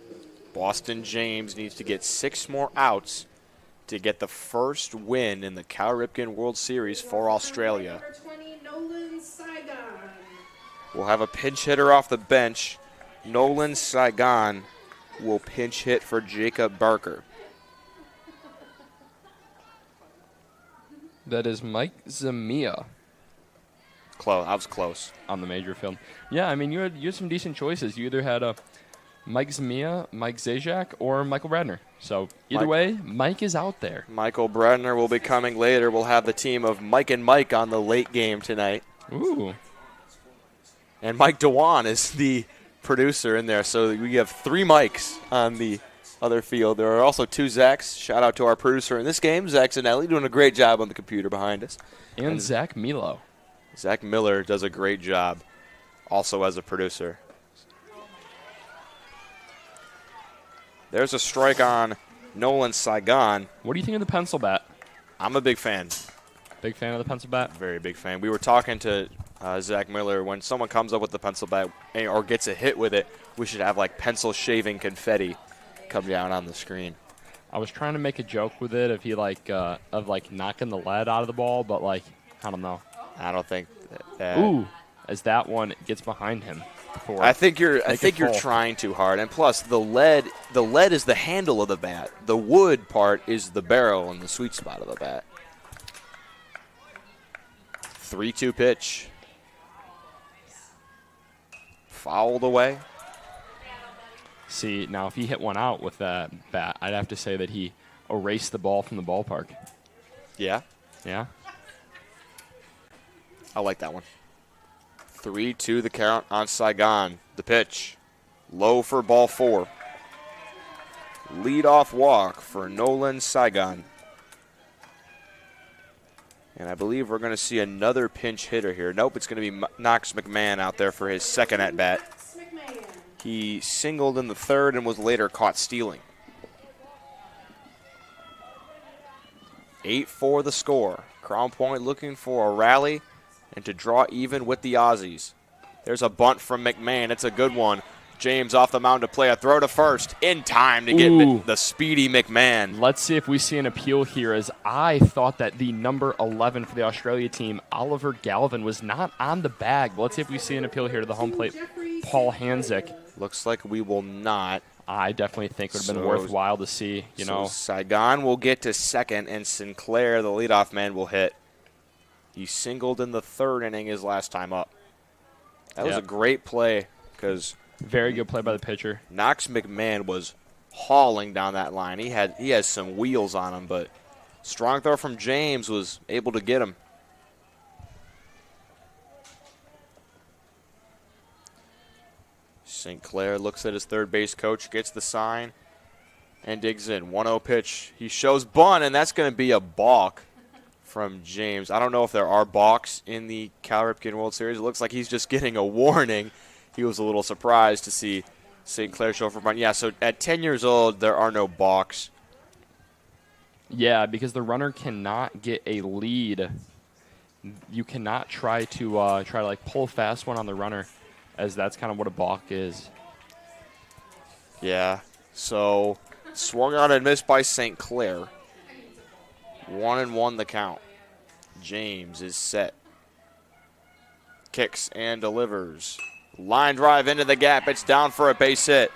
Boston James needs to get 6 more outs to get the first win in the Cal Ripken World Series for Australia. Number 20, Nolan Saigon. We'll have a pinch hitter off the bench. Nolan Saigon will pinch hit for Jacob Barker. That is Mike Zamia. Close. I was close. On the major field. Yeah, I mean, you had some decent choices. You either had Mike Zamia, Mike Zajac, or Michael Bradner. So either way, Mike is out there. Michael Bradner will be coming later. We'll have the team of Mike and Mike on the late game tonight. Ooh. And Mike Dewan is the producer in there. So we have 3 Mikes on the other field. There are also 2 Zachs. Shout out to our producer in this game, Zach Zanelli, doing a great job on the computer behind us. And Zach Milo. Zach Miller does a great job also as a producer. There's a strike on Nolan Saigon. What do you think of the pencil bat? I'm a big fan. Big fan of the pencil bat? Very big fan. We were talking to Zach Miller. When someone comes up with the pencil bat or gets a hit with it, we should have like pencil shaving confetti come down on the screen. I was trying to make a joke with it of knocking the lead out of the ball, but I don't know. I don't think that. Ooh, as that one gets behind him. I think you're trying too hard, and plus the lead is the handle of the bat. The wood part is the barrel and the sweet spot of the bat. 3-2 pitch. Fouled away. See, now if he hit one out with that bat, I'd have to say that he erased the ball from the ballpark. Yeah? Yeah. I like that one. 3-2 the count on Saigon. The pitch. Low for ball 4. Leadoff walk for Nolan Saigon. And I believe we're going to see another pinch hitter here. Nope, it's going to be Knox McMahon out there for his second at-bat. He singled in the 3rd and was later caught stealing. 8-4 the score. Crown Point looking for a rally and to draw even with the Aussies. There's a bunt from McMahon. It's a good one. James off the mound to play a throw to first in time to get the speedy McMahon. Let's see if we see an appeal here, as I thought that the number 11 for the Australia team, Oliver Galvin, was not on the bag. But let's see if we see an appeal here to the home plate, Paul Hanzik. Looks like we will not. I definitely think it would have been worthwhile to see, So Saigon will get to second, and Sinclair, the leadoff man, will hit. He singled in the 3rd inning his last time up. That was a great play because very good play by the pitcher. Knox McMahon was hauling down that line. He has some wheels on him, but strong throw from James was able to get him. Sinclair looks at his third base coach, gets the sign, and digs in. 1-0 pitch. He shows bunt, and that's going to be a balk from James. I don't know if there are balks in the Cal Ripken World Series. It looks like he's just getting a warning. He was a little surprised to see Sinclair show for bunt. Yeah, so at 10 years old, there are no balks. Yeah, because the runner cannot get a lead. You cannot try to pull a fast one on the runner, as that's kind of what a balk is. Yeah, so swung on and missed by St. Clair. 1-1 the count. James is set. Kicks and delivers. Line drive into the gap. It's down for a base hit.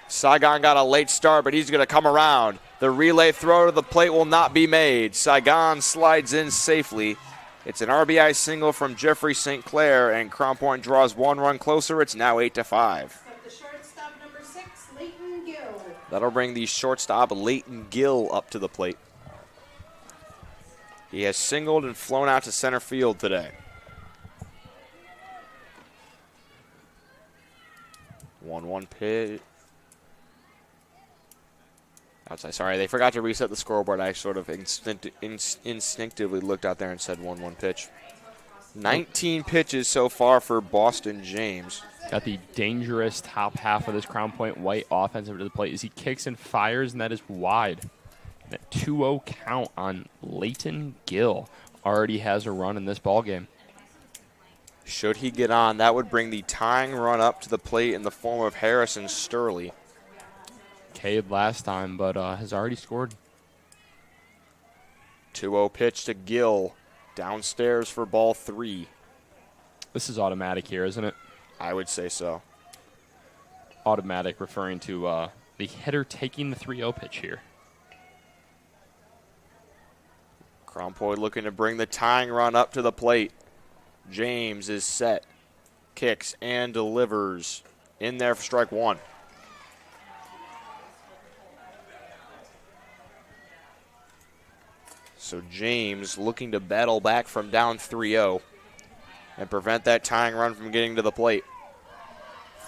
Saigon got a late start, but he's going to come around. The relay throw to the plate will not be made. Saigon slides in safely. It's an RBI single from Jeffrey St. Clair, and Crown Point draws 1 run closer. It's now 8-5. The shortstop, number 6, Leighton Gill. That'll bring the shortstop Leighton Gill up to the plate. He has singled and flown out to center field today. 1-1 pitch. Outside. Sorry, they forgot to reset the scoreboard. I sort of instinctively looked out there and said 1-1 pitch. 19 pitches so far for Boston James. Got the dangerous top half of this Crown Point White offensive to the plate as he kicks and fires, and that is wide. That 2-0 count on Leighton Gill already has a run in this ballgame. Should he get on, that would bring the tying run up to the plate in the form of Harrison Sturley. K'd last time, but has already scored. 2-0 pitch to Gill. Downstairs for ball 3. This is automatic here, isn't it? I would say so. Automatic referring to the hitter taking the 3-0 pitch here. Crown Point looking to bring the tying run up to the plate. James is set. Kicks and delivers. In there for strike 1. So James looking to battle back from down 3-0 and prevent that tying run from getting to the plate.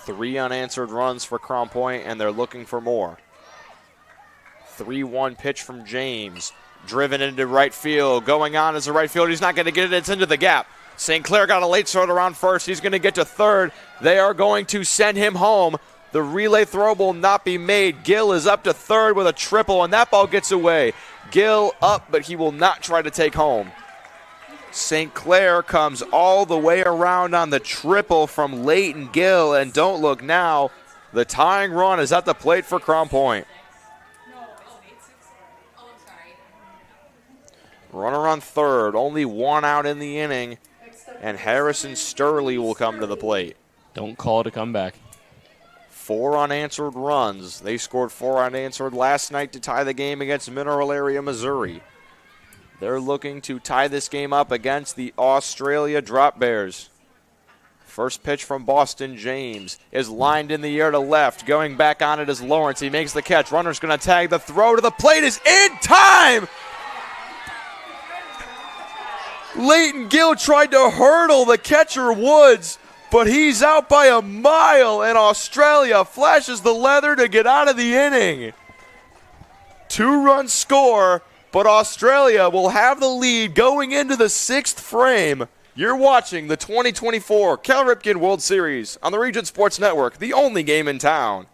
3 unanswered runs for Crown Point, and they're looking for more. 3-1 pitch from James. Driven into right field. Going on as a right fielder. He's not going to get it. It's into the gap. St. Clair got a late start around first. He's going to get to third. They are going to send him home. The relay throw will not be made. Gill is up to third with a triple, and that ball gets away. Gill up, but he will not try to take home. St. Clair comes all the way around on the triple from Leighton Gill, and don't look now. The tying run is at the plate for Crown Point. Runner on third, only 1 out in the inning, and Harrison Sturley will come to the plate. Don't call it a comeback. 4 unanswered runs. They scored 4 unanswered last night to tie the game against Mineral Area, Missouri. They're looking to tie this game up against the Australia Drop Bears. First pitch from Boston James is lined in the air to left. Going back on it is Lawrence. He makes the catch. Runner's going to tag. The throw to the plate is in time. Leighton Gill tried to hurdle the catcher Woods, but he's out by a mile, and Australia flashes the leather to get out of the inning. 2-run score, but Australia will have the lead going into the 6th frame. You're watching the 2024 Cal Ripken World Series on the Region Sports Network, the only game in town.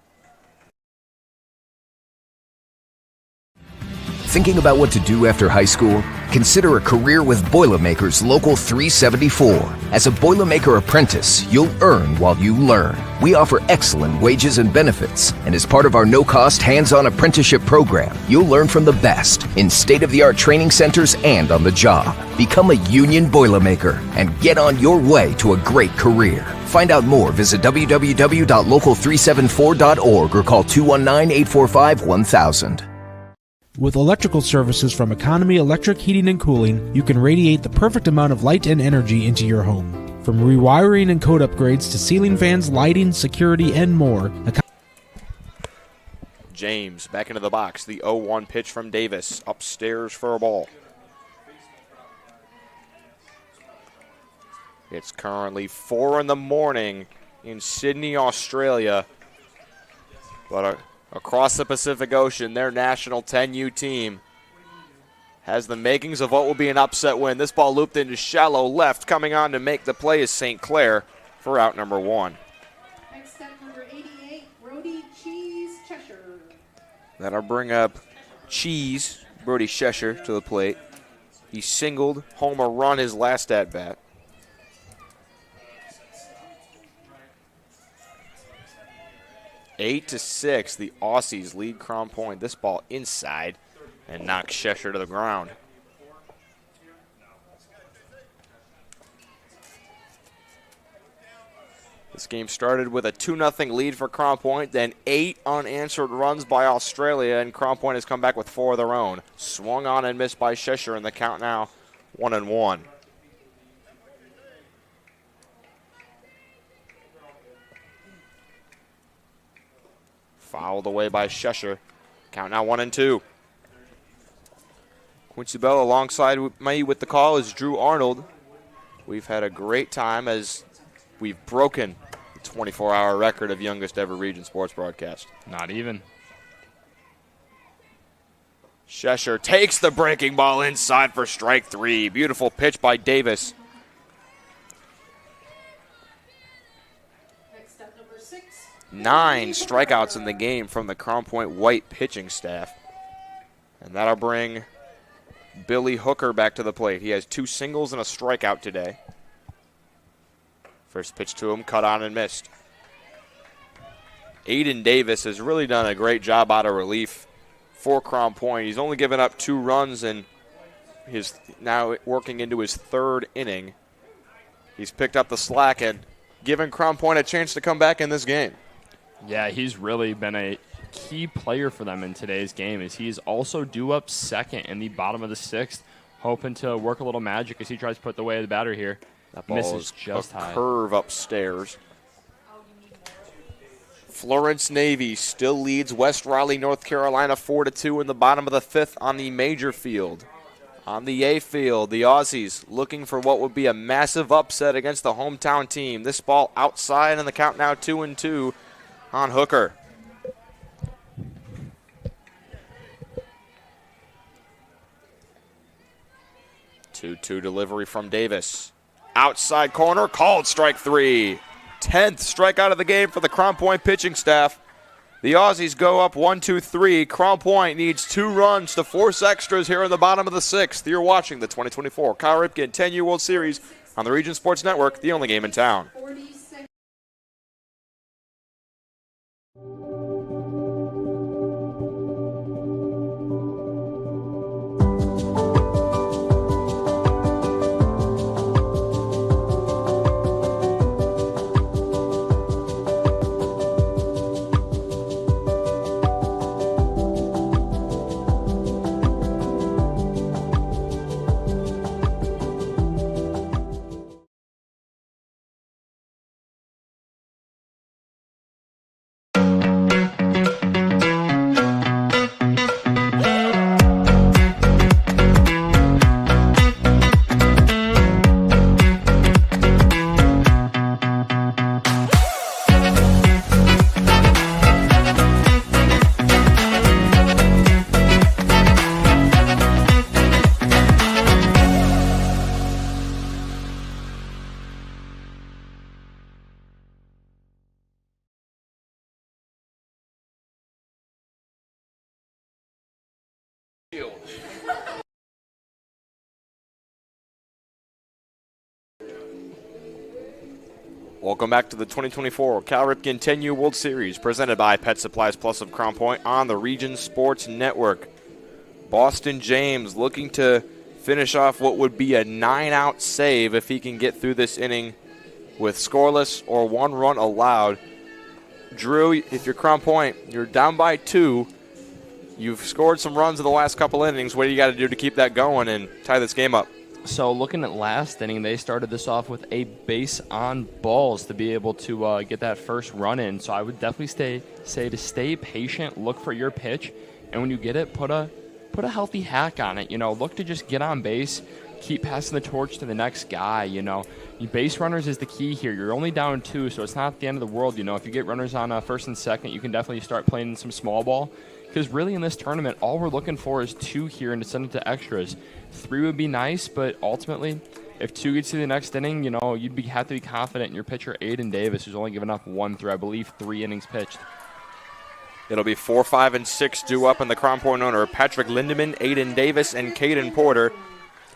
Thinking about what to do after high school? Consider a career with Boilermakers Local 374. As a Boilermaker apprentice, you'll earn while you learn. We offer excellent wages and benefits, and as part of our no-cost hands-on apprenticeship program, you'll learn from the best in state-of-the-art training centers and on the job. Become a union Boilermaker and get on your way to a great career. Find out more, visit www.local374.org or call 219-845-1000. With electrical services from Economy Electric Heating and Cooling, you can radiate the perfect amount of light and energy into your home. From rewiring and code upgrades to ceiling fans, lighting, security, and more. James back into the box. The 0-1 pitch from Davis. Upstairs for a ball. It's currently 4 in the morning in Sydney, Australia. But across the Pacific Ocean, their national 10U team has the makings of what will be an upset win. This ball looped into shallow left. Coming on to make the play is St. Clair for out number 1. Next up, number 88, Brody Cheese Cheshire. That'll bring up Cheese, Brody Cheshire, to the plate. He singled home a run his last at-bat. Eight to 6, the Aussies lead Crown Point. This ball inside and knocks Cheshire to the ground. This game started with a 2-0 lead for Crown Point, then 8 unanswered runs by Australia, and Crown Point has come back with 4 of their own. Swung on and missed by Cheshire, and the count now 1-1. Fouled away by Cheshire. Count now 1-2. Quincy Bell alongside me with the call is Drew Arnold. We've had a great time as we've broken the 24-hour record of youngest ever region sports broadcast. Not even. Cheshire takes the breaking ball inside for strike 3. Beautiful pitch by Davis. Next up, number 6. 9 strikeouts in the game from the Crown Point White pitching staff. And that'll bring Billy Hooker back to the plate. He has 2 singles and a strikeout today. First pitch to him, cut on and missed. Aiden Davis has really done a great job out of relief for Crown Point. He's only given up 2 runs and he's now working into his 3rd inning. He's picked up the slack and given Crown Point a chance to come back in this game. Yeah, he's really been a key player for them in today's game, as he's also due up second in the bottom of the 6th, hoping to work a little magic as he tries to put the way of the batter here. That ball misses is just a high. Curve upstairs. Florence Navy still leads West Raleigh, North Carolina 4-2 in the bottom of the 5th on the major field. On the A field, the Aussies looking for what would be a massive upset against the hometown team. This ball outside and the count now 2-2 on Hooker. Two delivery from Davis. Outside corner, called strike 3. 10th strikeout of the game for the Crown Point pitching staff. The Aussies go up 1-2-3. Crown Point needs 2 runs to force extras here in the bottom of the 6th. You're watching the 2024 Kyle Ripken 10U World Series on the Region Sports Network, the only game in town. Welcome back to the 2024 Cal Ripken 10U World Series, presented by Pet Supplies Plus of Crown Point on the Region Sports Network. Boston James looking to finish off what would be a 9-out save if he can get through this inning with scoreless or 1 run allowed. Drew, if you're Crown Point, you're down by 2. You've scored some runs in the last couple innings. What do you got to do to keep that going and tie this game up? So looking at last inning, they started this off with a base on balls to be able to get that first run in. So I would definitely say to stay patient, look for your pitch, and when you get it, put a healthy hack on it. You know, look to just get on base, keep passing the torch to the next guy. You know, base runners is the key here. You're only down 2, so it's not the end of the world. You know, if you get runners on first and second, you can definitely start playing some small ball. Because really in this tournament, all we're looking for is 2 here and to send it to extras. 3 would be nice, but ultimately, if 2 gets to the next inning, you know, you'd have to be confident in your pitcher, Aiden Davis, who's only given up 1 through, I believe, 3 innings pitched. It'll be 4, 5, and 6 due up in the Crown Point owner. Patrick Lindemann, Aiden Davis, and Caden Porter.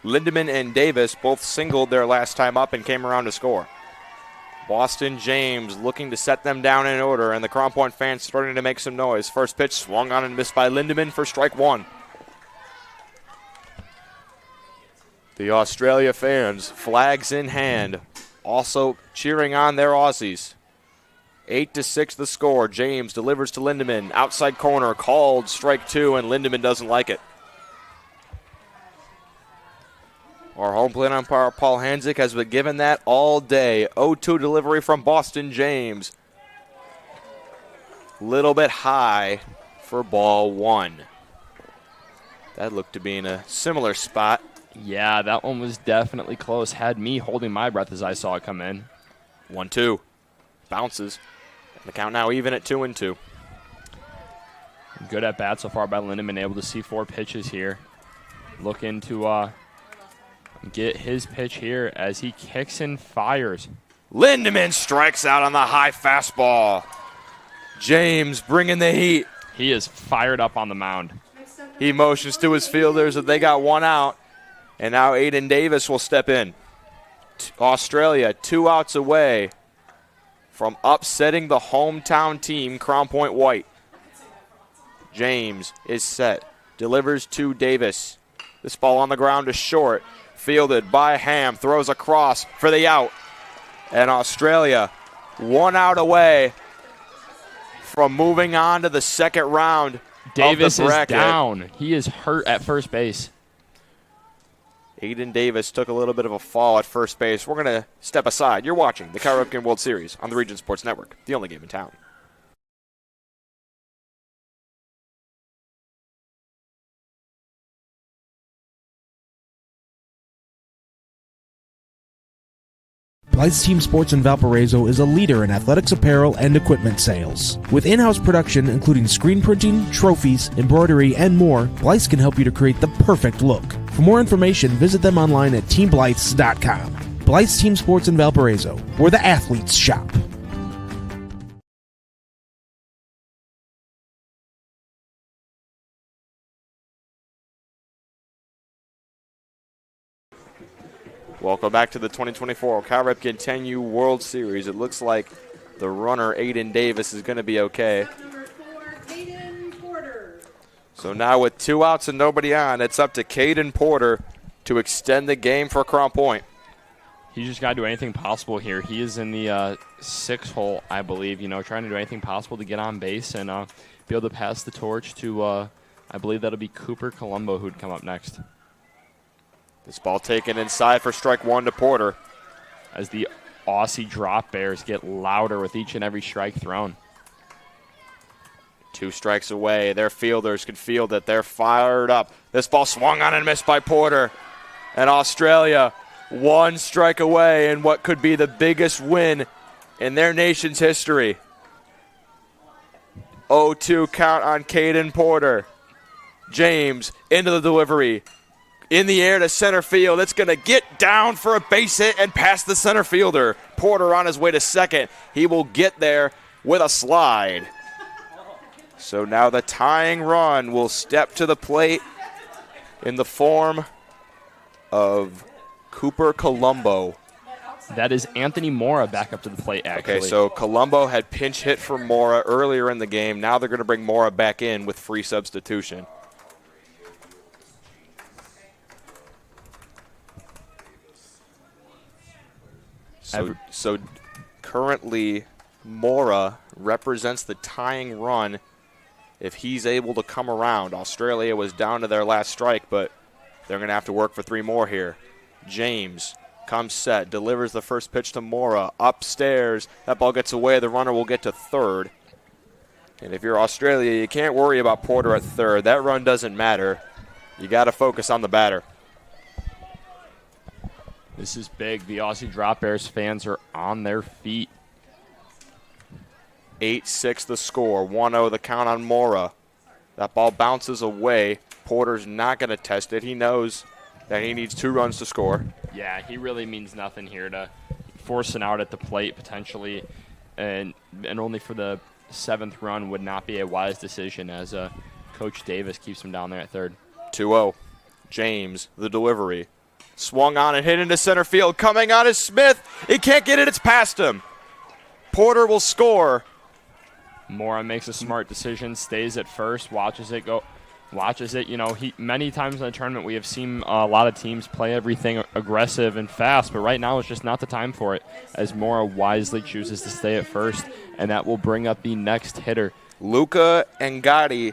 Lindemann and Davis both singled their last time up and came around to score. Boston James looking to set them down in order, and the Crown Point fans starting to make some noise. First pitch swung on and missed by Lindemann for strike 1. The Australia fans, flags in hand, also cheering on their Aussies. 8-6 the score. James delivers to Lindemann. Outside corner, called strike 2, and Lindemann doesn't like it. Our home plate umpire, Paul Hanzik, has been given that all day. 0-2 delivery from Boston James. Little bit high for ball 1. That looked to be in a similar spot. Yeah, that one was definitely close. Had me holding my breath as I saw it come in. 1-2. Bounces. And the count now even at 2-2. Good at bat so far by Lindemann, able to see 4 pitches here. Looking to get his pitch here as he kicks and fires. Lindemann strikes out on the high fastball. James bringing the heat. He is fired up on the mound. Next up, He motions to his fielders that they got one out, and now Aiden Davis will step in. Australia 2 outs away from upsetting the hometown team, Crown Point White. James is set, delivers to Davis. This ball on the ground is short, fielded by Ham, throws across for the out. And Australia 1 out away from moving on to the second round. Davis of the bracket. is down. He is hurt at first base. Aiden Davis took a little bit of a fall at first base. We're going to step aside. You're watching the Cal Ripken World Series on the Region Sports Network, the only game in town. Blythe's Team Sports in Valparaiso is a leader in athletics apparel and equipment sales. With in-house production including screen printing, trophies, embroidery, and more, Blythe's can help you to create the perfect look. For more information, visit them online at teamblythes.com. Blythe's Team Sports in Valparaiso, where the athletes shop. Welcome back to the 2024 Cal Ripken 10U World Series. It looks like the runner, Aiden Davis, is going to be okay. So now with 2 outs and nobody on, it's up to Caden Porter to extend the game for Crown Point. He's just got to do anything possible here. He is in the 6th hole, I believe, trying to do anything possible to get on base and be able to pass the torch to, I believe that'll be Cooper Colombo who'd come up next. This ball taken inside for strike 1 to Porter. As the Aussie drop bears get louder with each and every strike thrown. 2 strikes away. Their fielders can field it. They're fired up. This ball swung on and missed by Porter. And Australia 1 strike away in what could be the biggest win in their nation's history. 0-2 count on Caden Porter. James into the delivery. In the air to center field. It's going to get down for a base hit and past the center fielder. Porter on his way to second. He will get there with a slide. So now the tying run will step to the plate in the form of Cooper Colombo. That is Anthony Mora back up to the plate, actually. Okay, so Colombo had pinch hit for Mora earlier in the game. Now they're going to bring Mora back in with free substitution. So currently, Mora represents the tying run if he's able to come around. Australia was down to their last strike, but they're going to have to work for 3 more here. James comes set, delivers the first pitch to Mora. Upstairs, that ball gets away. The runner will get to third. And if you're Australia, you can't worry about Porter at third. That run doesn't matter. You got to focus on the batter. This is big. The Aussie Drop Bears fans are on their feet. 8-6 the score. 1-0 the count on Mora. That ball bounces away. Porter's not going to test it. He knows that he needs 2 runs to score. Yeah, he really means nothing here to force an out at the plate potentially. And only for the 7th run would not be a wise decision as Coach Davis keeps him down there at third. 2-0. James, the delivery. Swung on and hit into center field. Coming on is Smith. He can't get it. It's past him. Porter will score. Mora makes a smart decision, stays at first, watches it go. Watches it. Many times in the tournament we have seen a lot of teams play everything aggressive and fast, but right now it's just not the time for it as Mora wisely chooses to stay at first, and that will bring up the next hitter. Luca Ngati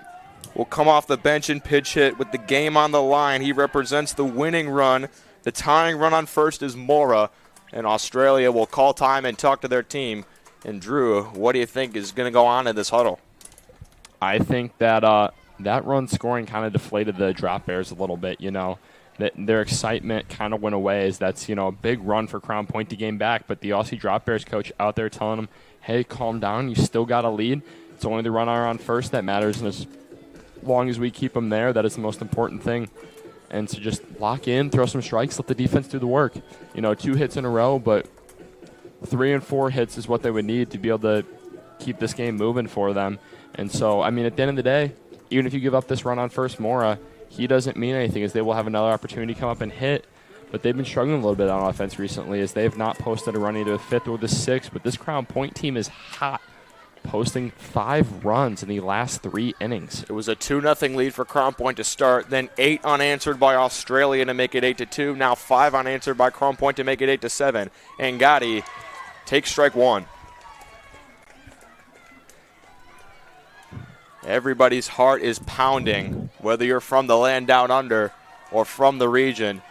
will come off the bench and pitch hit with the game on the line. He represents the winning run. The tying run on first is Mora, and Australia will call time and talk to their team. And Drew, what do you think is going to go on in this huddle? I think that that run scoring kind of deflated the Drop Bears a little bit. That their excitement kind of went away as that's a big run for Crown Point to gain back. But the Aussie Drop Bears coach out there telling them, hey, calm down. You still got a lead. It's only the runner on first that matters, and as long as we keep them there, that is the most important thing. And to just lock in, throw some strikes, let the defense do the work. 2 hits in a row, but 3 and 4 hits is what they would need to be able to keep this game moving for them. And so, at the end of the day, even if you give up this run on first Mora, he doesn't mean anything, as they will have another opportunity to come up and hit. But they've been struggling a little bit on offense recently, as they have not posted a run either the 5th or the 6th. But this Crown Point team is hot, posting 5 runs in the last 3 innings. It was a 2-0 lead for Crown Point to start, then 8 unanswered by Australia to make it 8-2. Now 5 unanswered by Crown Point to make it 8-7. And Gotti takes strike 1. Everybody's heart is pounding, whether you're from the land down under or from the region.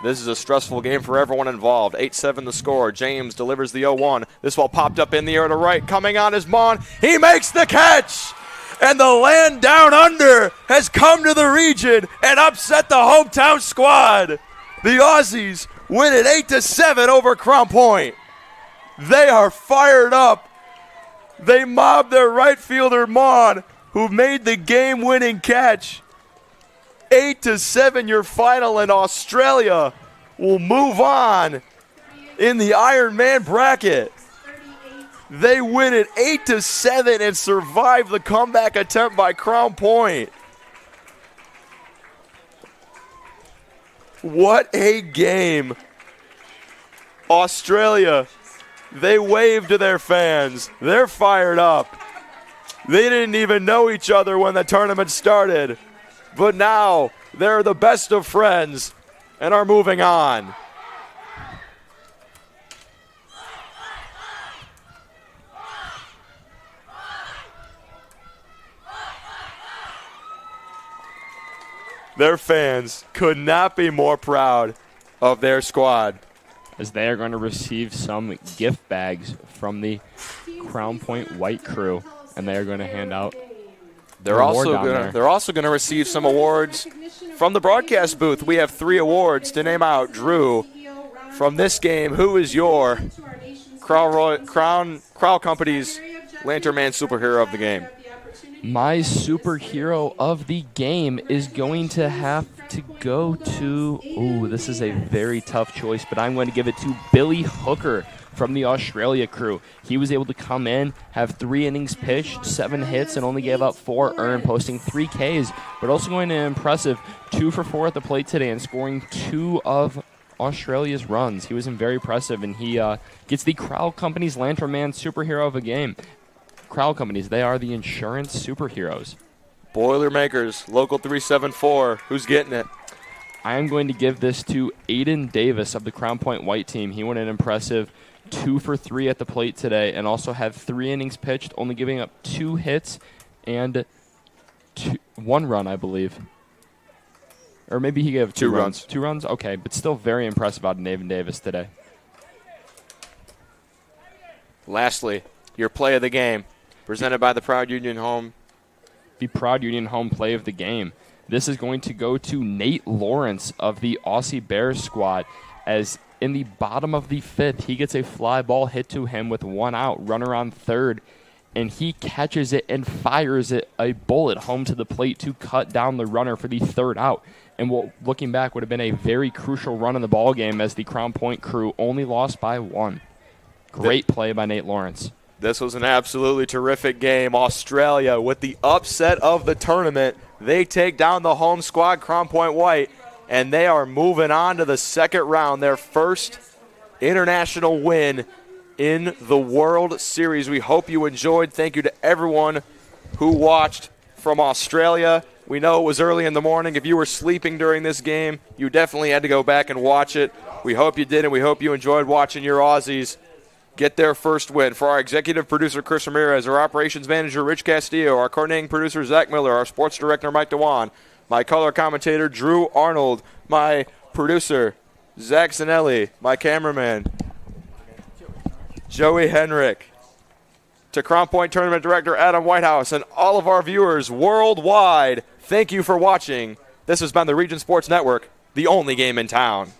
This is a stressful game for everyone involved. 8-7 the score. James delivers the 0-1. This ball popped up in the air to right. Coming on is Mon. He makes the catch! And the land down under has come to the region and upset the hometown squad. The Aussies win it 8-7 over Crown Point. They are fired up. They mobbed their right fielder, Mon, who made the game-winning catch. 8-7 your final, and Australia will move on in the Iron Man bracket. They win it 8-7 and survive the comeback attempt by Crown Point. What a game. Australia, they wave to their fans. They're fired up. They didn't even know each other when the tournament started. But now they're the best of friends and are moving on. Their fans could not be more proud of their squad, as they are going to receive some gift bags from the Crown Point White crew, and they are going to hand out. They're also going to receive some awards from the broadcast booth. We have 3 awards to name out. Drew, from this game, who is your Crown Company's Lantern Man superhero of the game? My superhero of the game is going to have to go to, this is a very tough choice, but I'm going to give it to Billy Hooker from the Australia crew. He was able to come in, have 3 innings pitched, 7 hits, and only gave up 4 earned, posting 3 Ks, but also going to impressive 2 for 4 at the plate today and scoring 2 of Australia's runs. He was very impressive, and he gets the Crowd Company's Lantern Man superhero of the game. Crowd Companies, they are the insurance superheroes. Boilermakers, Local 374, who's getting it? I am going to give this to Aiden Davis of the Crown Point White team. He went an impressive 2 for 3 at the plate today and also had 3 innings pitched, only giving up 2 hits and 1 run, I believe. Or maybe he gave 2 runs. 2 runs? Okay, but still very impressive out of Aiden Davis today. Lastly, your play of the game, presented by the Proud Union Home. The Proud Union Home play of the game. This is going to go to Nate Lawrence of the Aussie Bears squad, as in the bottom of the 5th, he gets a fly ball hit to him with 1 out, runner on 3rd, and he catches it and fires it a bullet home to the plate to cut down the runner for the 3rd out. And what, looking back, would have been a very crucial run in the ball game, as the Crown Point crew only lost by 1. Great play by Nate Lawrence. This was an absolutely terrific game. Australia, with the upset of the tournament, they take down the home squad, Crown Point White, and they are moving on to the 2nd round, their first international win in the World Series. We hope you enjoyed. Thank you to everyone who watched from Australia. We know it was early in the morning. If you were sleeping during this game, you definitely had to go back and watch it. We hope you did, and we hope you enjoyed watching your Aussies get their first win. For our executive producer, Chris Ramirez, our operations manager, Rich Castillo, our coordinating producer, Zach Miller, our sports director, Mike Dewan, my color commentator, Drew Arnold, my producer, Zach Zanelli, my cameraman, Joey Henrik, to Crown Point Tournament Director Adam Whitehouse, and all of our viewers worldwide, thank you for watching. This has been the Region Sports Network, the only game in town.